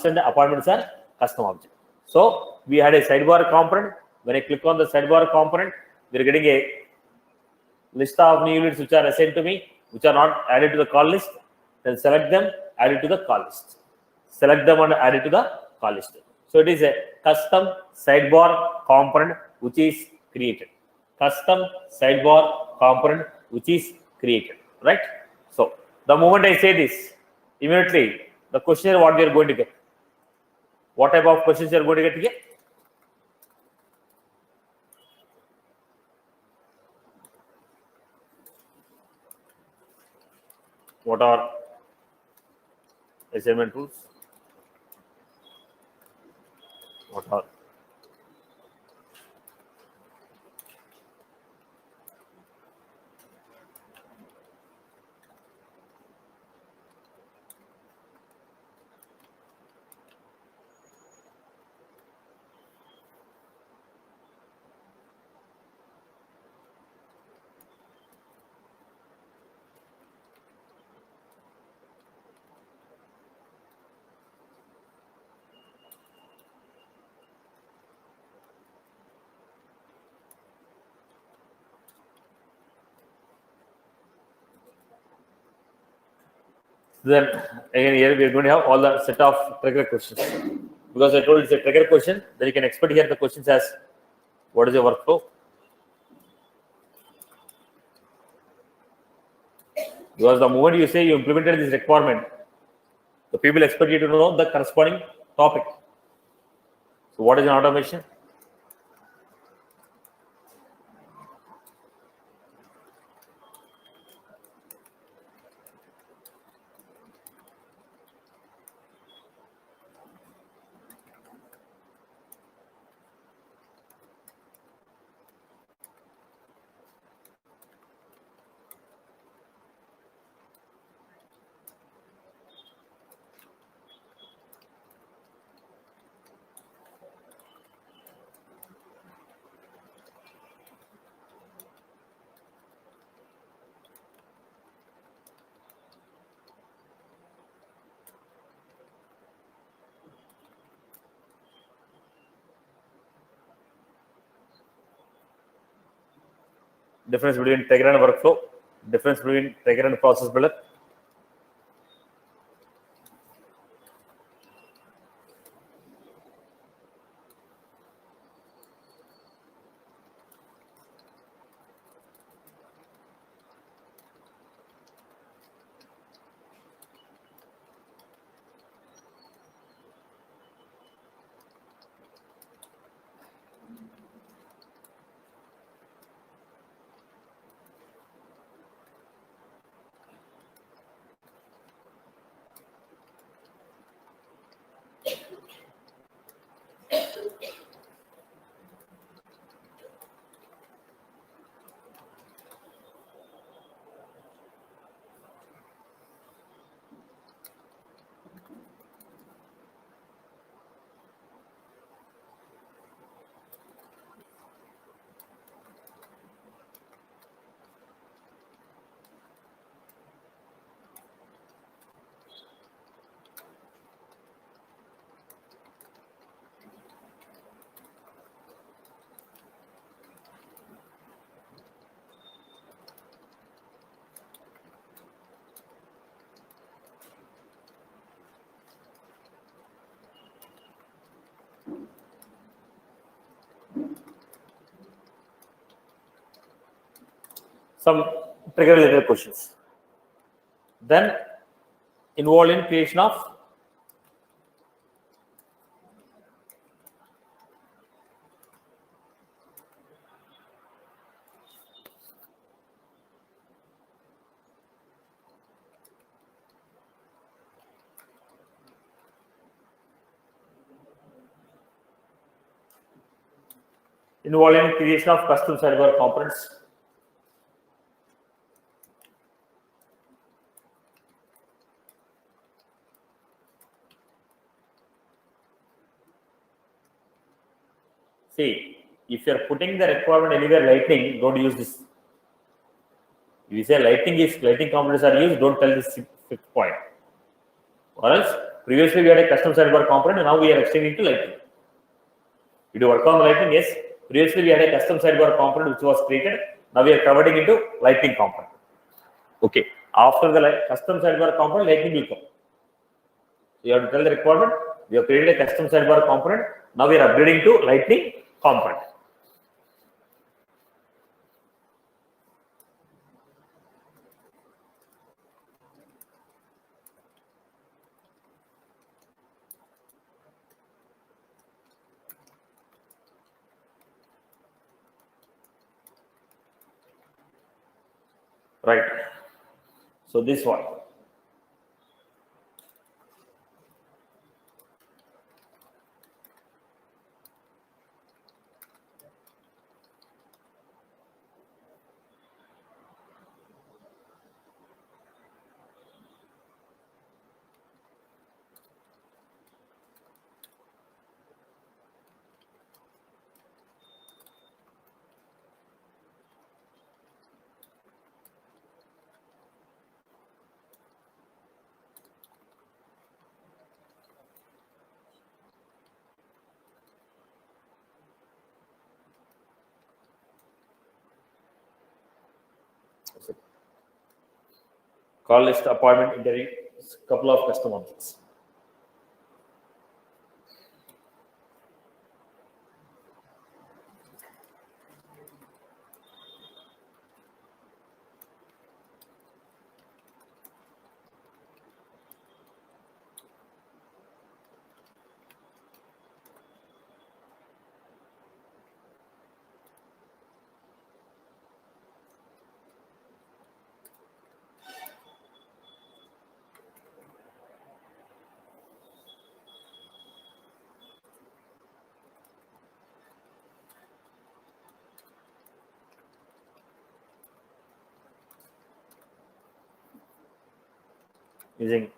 and appointments are custom objects. So we had a sidebar component. When I click on the sidebar component, we're getting a list of new leads which are assigned to me, which are not added to the call list. Then select them, add it to the call list. Select them and add it to the call list. So it is a custom sidebar component which is created. Custom sidebar component which is created, right? So the moment I say this, immediately the questionnaire what we are going to get. What type of questions you are going to get here? What are assignment rules? What are Then again here we are going to have all the set of trigger questions. Because I told it's a trigger question, then you can expect here the questions as what is your workflow? Because the moment you say you implemented this requirement, the people expect you to know the corresponding topic. So what is an automation? Difference between trigger and workflow, difference between trigger and process builder. Some trigger related questions. Then involved in creation of custom sidebar components. See, if you are putting the requirement anywhere Lightning, don't use this. If you say Lightning components are used, don't tell this fifth point. Or else, previously we had a custom sidebar component, and now we are extending to Lightning. Did you work on Lightning? Yes. Previously we had a custom sidebar component which was created. Now we are converting into Lightning component. Okay. After the custom sidebar component, Lightning will come. You have to tell the requirement. We have created a custom sidebar component. Now we are upgrading to Lightning component. Right. So this one. Call list, appointment, interview. couple of custom objects. Using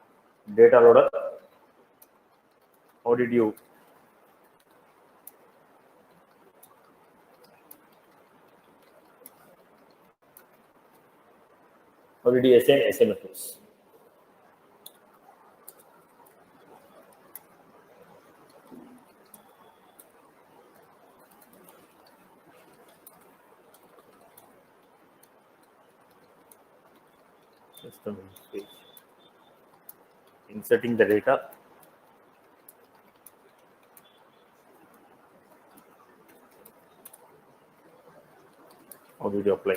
data loader, how did you assign SMFs? System page. Inserting the data. How did you apply?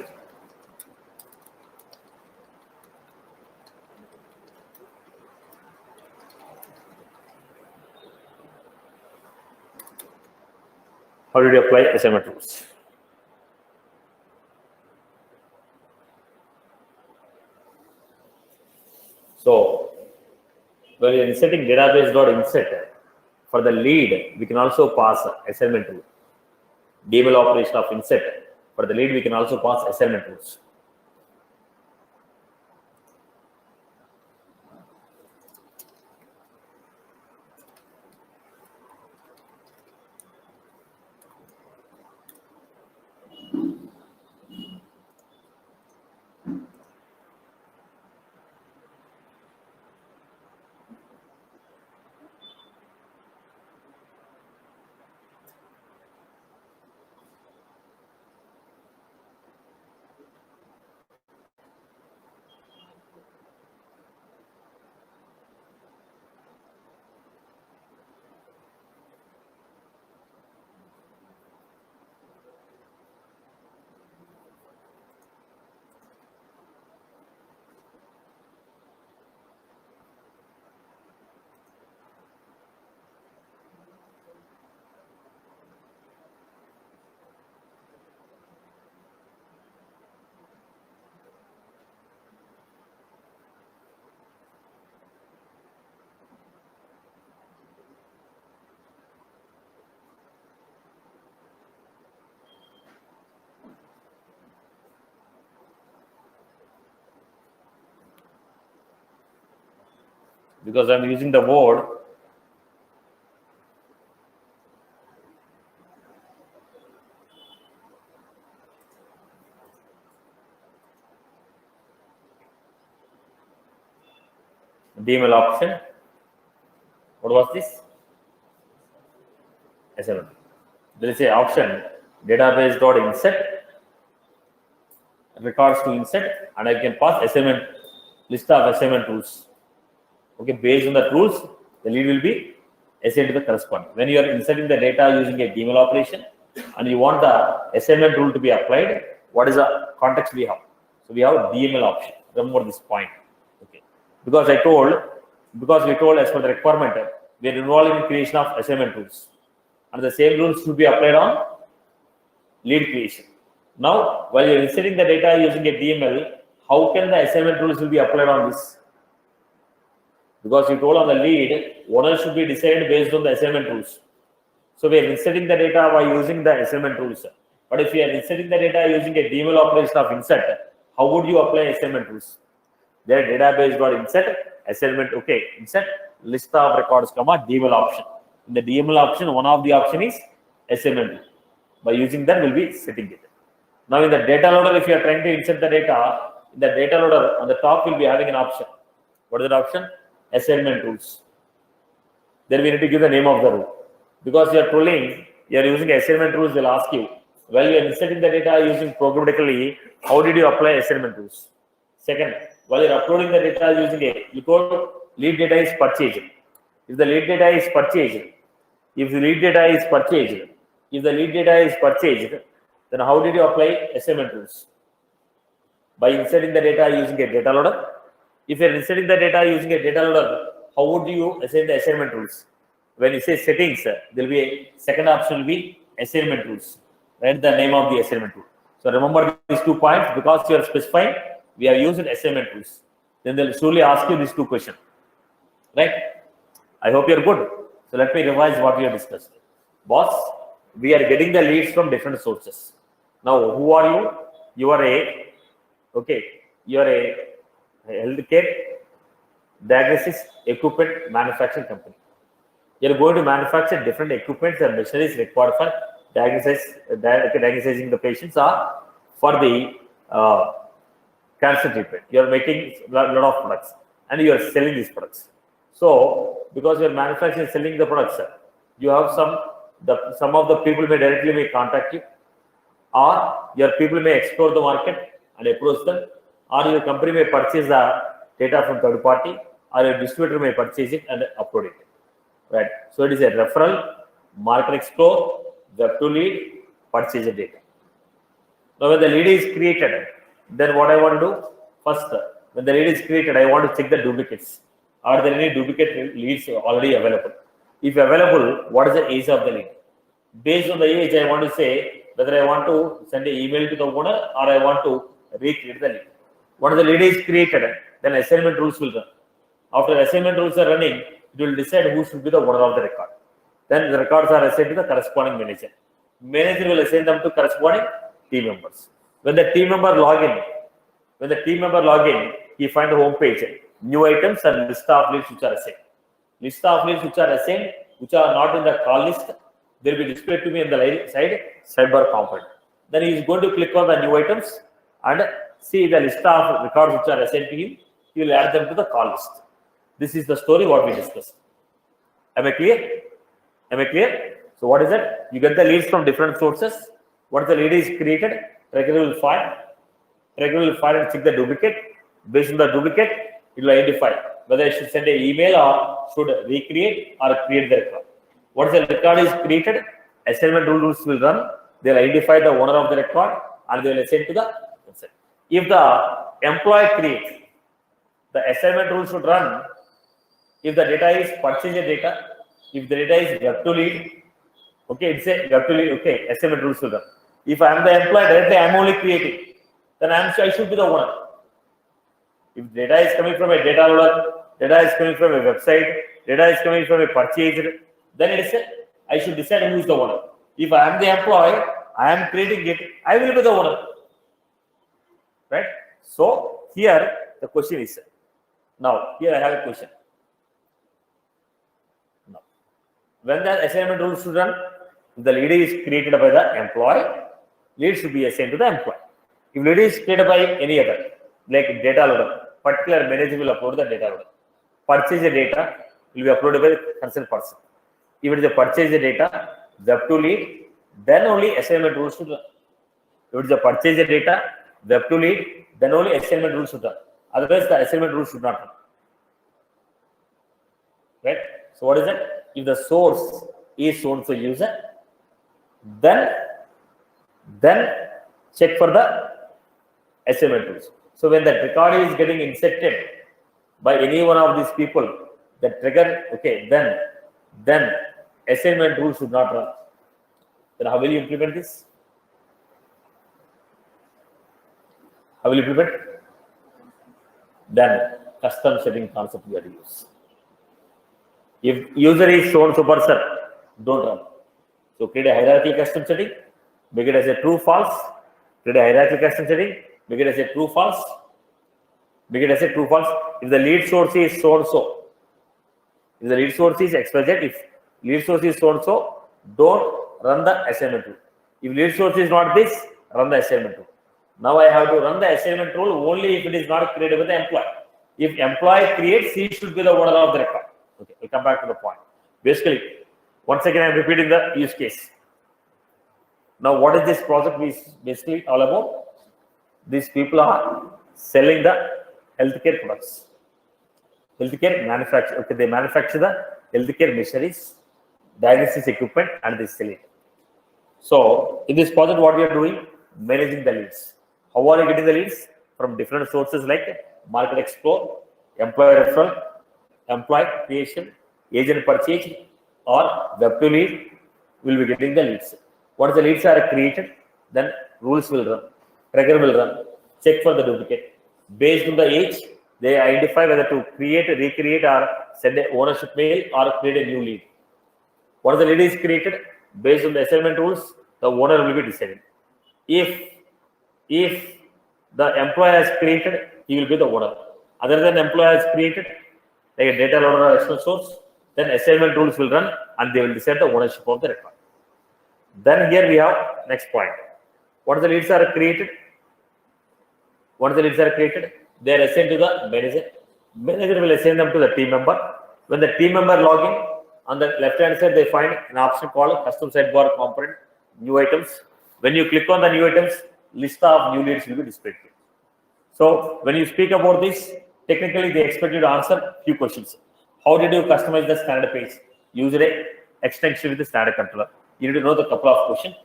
How did you apply SMF rules? So, when you're inserting database.insert, for the lead, we can also pass assignment rule. DML operation of insert. For the lead, we can also pass assignment rules. Because I'm using the word DML option. What was this? SML. There is a option database.insert records to insert, and I can pass assignment list of assignment rules. Okay, based on the rules, the lead will be assigned to the corresponding. When you are inserting the data using a DML operation and you want the assignment rule to be applied, what is the context we have? So we have a DML option. Remember this point. Okay, because we told as per the requirement, we are involved in creation of assignment rules, and the same rules should be applied on lead creation. Now, while you are inserting the data using a DML, how can the assignment rules will be applied on this? Because you told on the lead, owner should be decided based on the assignment rules. So we are inserting the data by using the assignment rules. But if you are inserting the data using a DML operation of insert, how would you apply assignment rules? There database.insert, assignment, okay, insert, list of records, DML option. In the DML option, one of the option is assignment rule. By using that, we'll be setting it. Now in the data loader, if you are trying to insert the data, in the data loader on the top will be having an option. What is that option? Assignment rules. Then we need to give the name of the rule. Because you are tooling, you are using assignment rules, they'll ask you, well, you are inserting the data using programmatically, how did you apply assignment rules? Second, while you're uploading the data using a, you told lead data is purchased. If the lead data is purchased, then how did you apply assignment rules? By inserting the data using a data loader. If you're inserting the data using a data loader, how would you assign the assignment rules? When you say settings, there will be a second option will be assignment rules. Write the name of the assignment rule. So remember these 2 points because you are specifying, we have used assignment rules. Then they'll surely ask you these 2 questions. Right? I hope you're good. So let me revise what we have discussed. Boss, we are getting the leads from different sources. Now, who are you? You are a healthcare diagnosis equipment manufacturing company. You are going to manufacture different equipments and machineries required for diagnosing the patients or for the cancer treatment. You are making a lot of products and you are selling these products. So, because you are manufacturing and selling the products, you have some of the people may contact you, or your people may explore the market and approach them, or your company may purchase the data from third party, or your distributor may purchase it and upload it. Right. So it is a referral, market explore, web2 lead, purchase the data. Now when the lead is created, then what I want to do? First, when the lead is created, I want to check the duplicates. Are there any duplicate leads already available? If available, what is the age of the lead? Based on the age, I want to say whether I want to send an email to the owner or I want to recreate the lead. Once the lead is created, then assignment rules will run. After assignment rules are running, it will decide who should be the owner of the record. Then the records are assigned to the corresponding manager. Manager will assign them to corresponding team members. When the team member log in, he find the home page, new items and list of leads which are assigned. List of leads which are assigned, which are not in the call list, they will be displayed to me on the sidebar component. Then he is going to click on the new items and see the list of records which are assigned to him. He will add them to the call list. This is the story what we discussed. Am I clear? So what is it? You get the leads from different sources. Once the lead is created, Trigger will find and check the duplicate. Based on the duplicate, it will identify whether I should send an email or should recreate or create the record. Once the record is created, assignment rules will run. They will identify the owner of the record and they will assign to the website. If the employee creates, the assignment rule should run. If the data is purchase data, if the data is web2 lead, it's a web2 lead, assignment rules will run. If I am the employee, directly I am only creating, then I should be the owner. If data is coming from a data loader, data is coming from a website, data is coming from a purchase, then I should decide who is the owner. If I am the employee, I am creating it, I will be the owner. Right? So here the question is, now here I have a question. Now, when the assignment rule should run, the lead is created by the employee, lead should be assigned to the employee. If lead is created by any other, like data loader, particular manager will upload the data loader. Purchase the data will be uploaded by the concerned person. If it is a purchase the data, web2 lead, then only assignment rules should run. If it is a purchase the data, web2 lead, then only assignment rules should run. Otherwise, the assignment rules should not run. Right? So what is it? If the source is so-and-so user, then check for the assignment rules. So when the record is getting inserted by any one of these people, the trigger, then assignment rules should not run. Then how will you implement this? How will you implement? Then custom setting concept we are to use. If user is so-and-so person, don't run. So create a hierarchical custom setting, make it as a true false, create a hierarchical custom setting, make it as a true false, make it as a true false. If the lead source is so-and-so, if the lead source is XYZ, if lead source is so-and-so, don't run the assignment rule. If lead source is not this, run the assignment rule. Now I have to run the assignment rule only if it is not created with the employee. If employee creates, he should be the owner of the record. Okay, we'll come back to the point. Basically, once again, I'm repeating the use case. Now, what is this project basically all about? These people are selling the healthcare products. Healthcare manufacture. Okay, they manufacture the healthcare machineries, diagnosis equipment, and they sell it. So in this project, what we are doing, managing the leads. How are you getting the leads? From different sources like market explore, employer referral, employee creation, agent purchase, or web to lead. Will be getting the leads. Once the leads are created, then rules will run, trigger will run, check for the duplicate. Based on the age, they identify whether to create, recreate, or send an ownership mail or create a new lead. Once the lead is created, based on the assignment rules, the owner will be decided. If the employee has created, he will be the owner. Other than employee has created, like a data loader or external source, then assignment rules will run and they will decide the ownership of the record. Then here we have next point. Once the leads are created, they are assigned to the manager. Manager will assign them to the team member. When the team member log in, on the left hand side they find an option called custom sidebar component, new items. When you click on the new items, list of new leads will be displayed. So when you speak about this, technically they expect you to answer few questions. How did you customize the standard page? Use an extension with the standard controller. You need to know the couple of questions.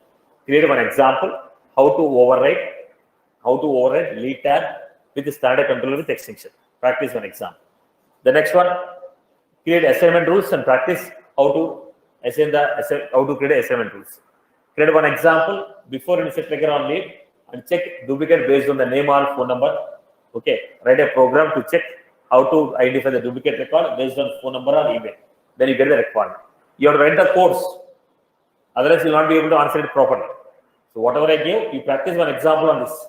Create one example. How to override lead tab with the standard controller with extension. Practice one example. The next one, create assignment rules and practice how to create assignment rules. Create one example before insert trigger on lead and check duplicate based on the name or phone number. Okay, write a program to check how to identify the duplicate record based on phone number or email. Then you get the requirement. You have to write the codes. Otherwise, you will not be able to answer it properly. So whatever I gave, you practice one example on this.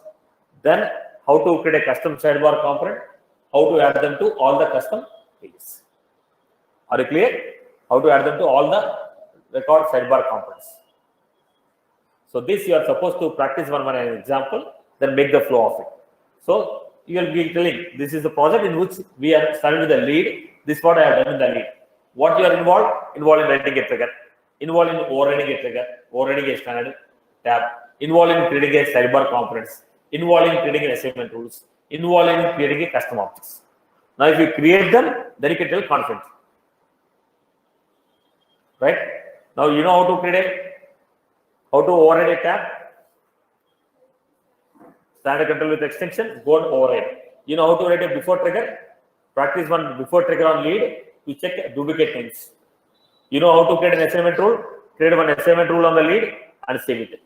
Then how to create a custom sidebar component, how to add them to all the custom pages. Are you clear? How to add them to all the record sidebar components. So this you are supposed to practice one example, then make the flow of it. So you will be telling, this is the project in which we are starting with the lead. This is what I have done in the lead. What you are involved in writing a trigger, involved in overriding a trigger, overriding a standard tab, involved in creating a sidebar components, involved in creating an assignment rules, involved in creating a custom objects. Now if you create them, then you can tell confidently. Right? Now you know how to override a tab, standard control with extension, go and override. You know how to write a before trigger, practice one before trigger on lead to check duplicate names. You know how to create an assignment rule, create one assignment rule on the lead and save it.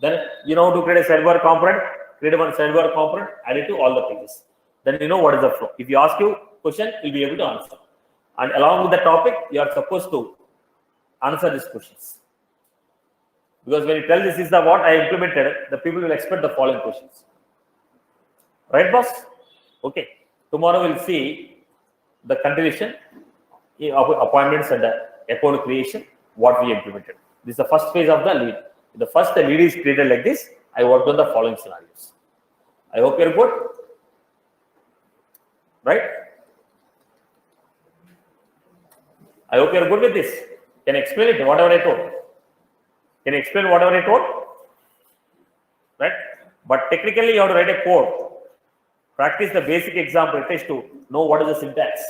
Then you know how to create a sidebar component, create one sidebar component, add it to all the pages. Then you know what is the flow. If you ask you question, you'll be able to answer. And along with the topic, you are supposed to answer these questions. Because when you tell this is the what I implemented, the people will expect the following questions. Right, boss? Okay. Tomorrow we'll see the continuation of appointments and account creation, what we implemented. This is the first phase of the lead. The first lead is created like this. I worked on the following scenarios. I hope you're good. Right? I hope you're good with this. Can I explain it? Whatever I told. Can you explain whatever I told? Right? But technically, you have to write a code. Practice the basic example test to know what is the syntax.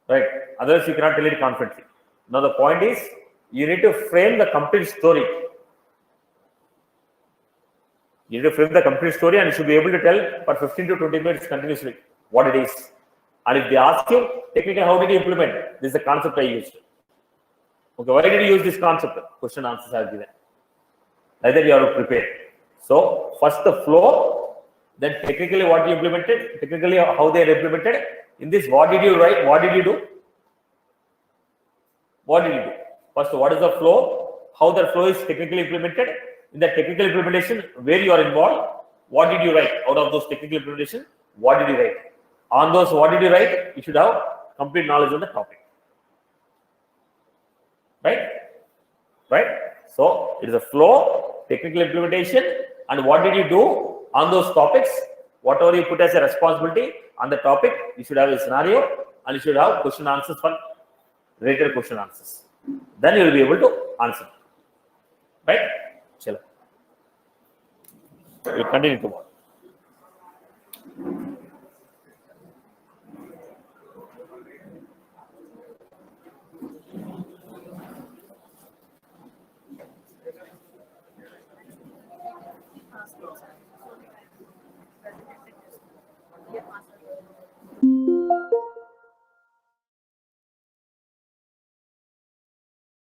Right? Otherwise, you cannot tell it confidently. Now, the point is, you need to frame the complete story. You need to frame the complete story and you should be able to tell for 15 to 20 minutes continuously what it is. And if they ask you, technically, how did you implement it? This is the concept I used. Okay, why did you use this concept? Question answers are given. Either you are prepared. So, first the flow, then technically what you implemented, technically how they are implemented. In this, what did you write? What did you do? What did you do? First, what is the flow? How the flow is technically implemented? In the technical implementation, where you are involved, what did you write? Out of those technical implementation, what did you write? On those, what did you write? You should have complete knowledge on the topic. Right? Right? So, it is a flow, technical implementation, and what did you do on those topics? Whatever you put as a responsibility on the topic, you should have a scenario and you should have question answers for rated question answers. Then you will be able to answer. Right? Chalo. We will continue tomorrow.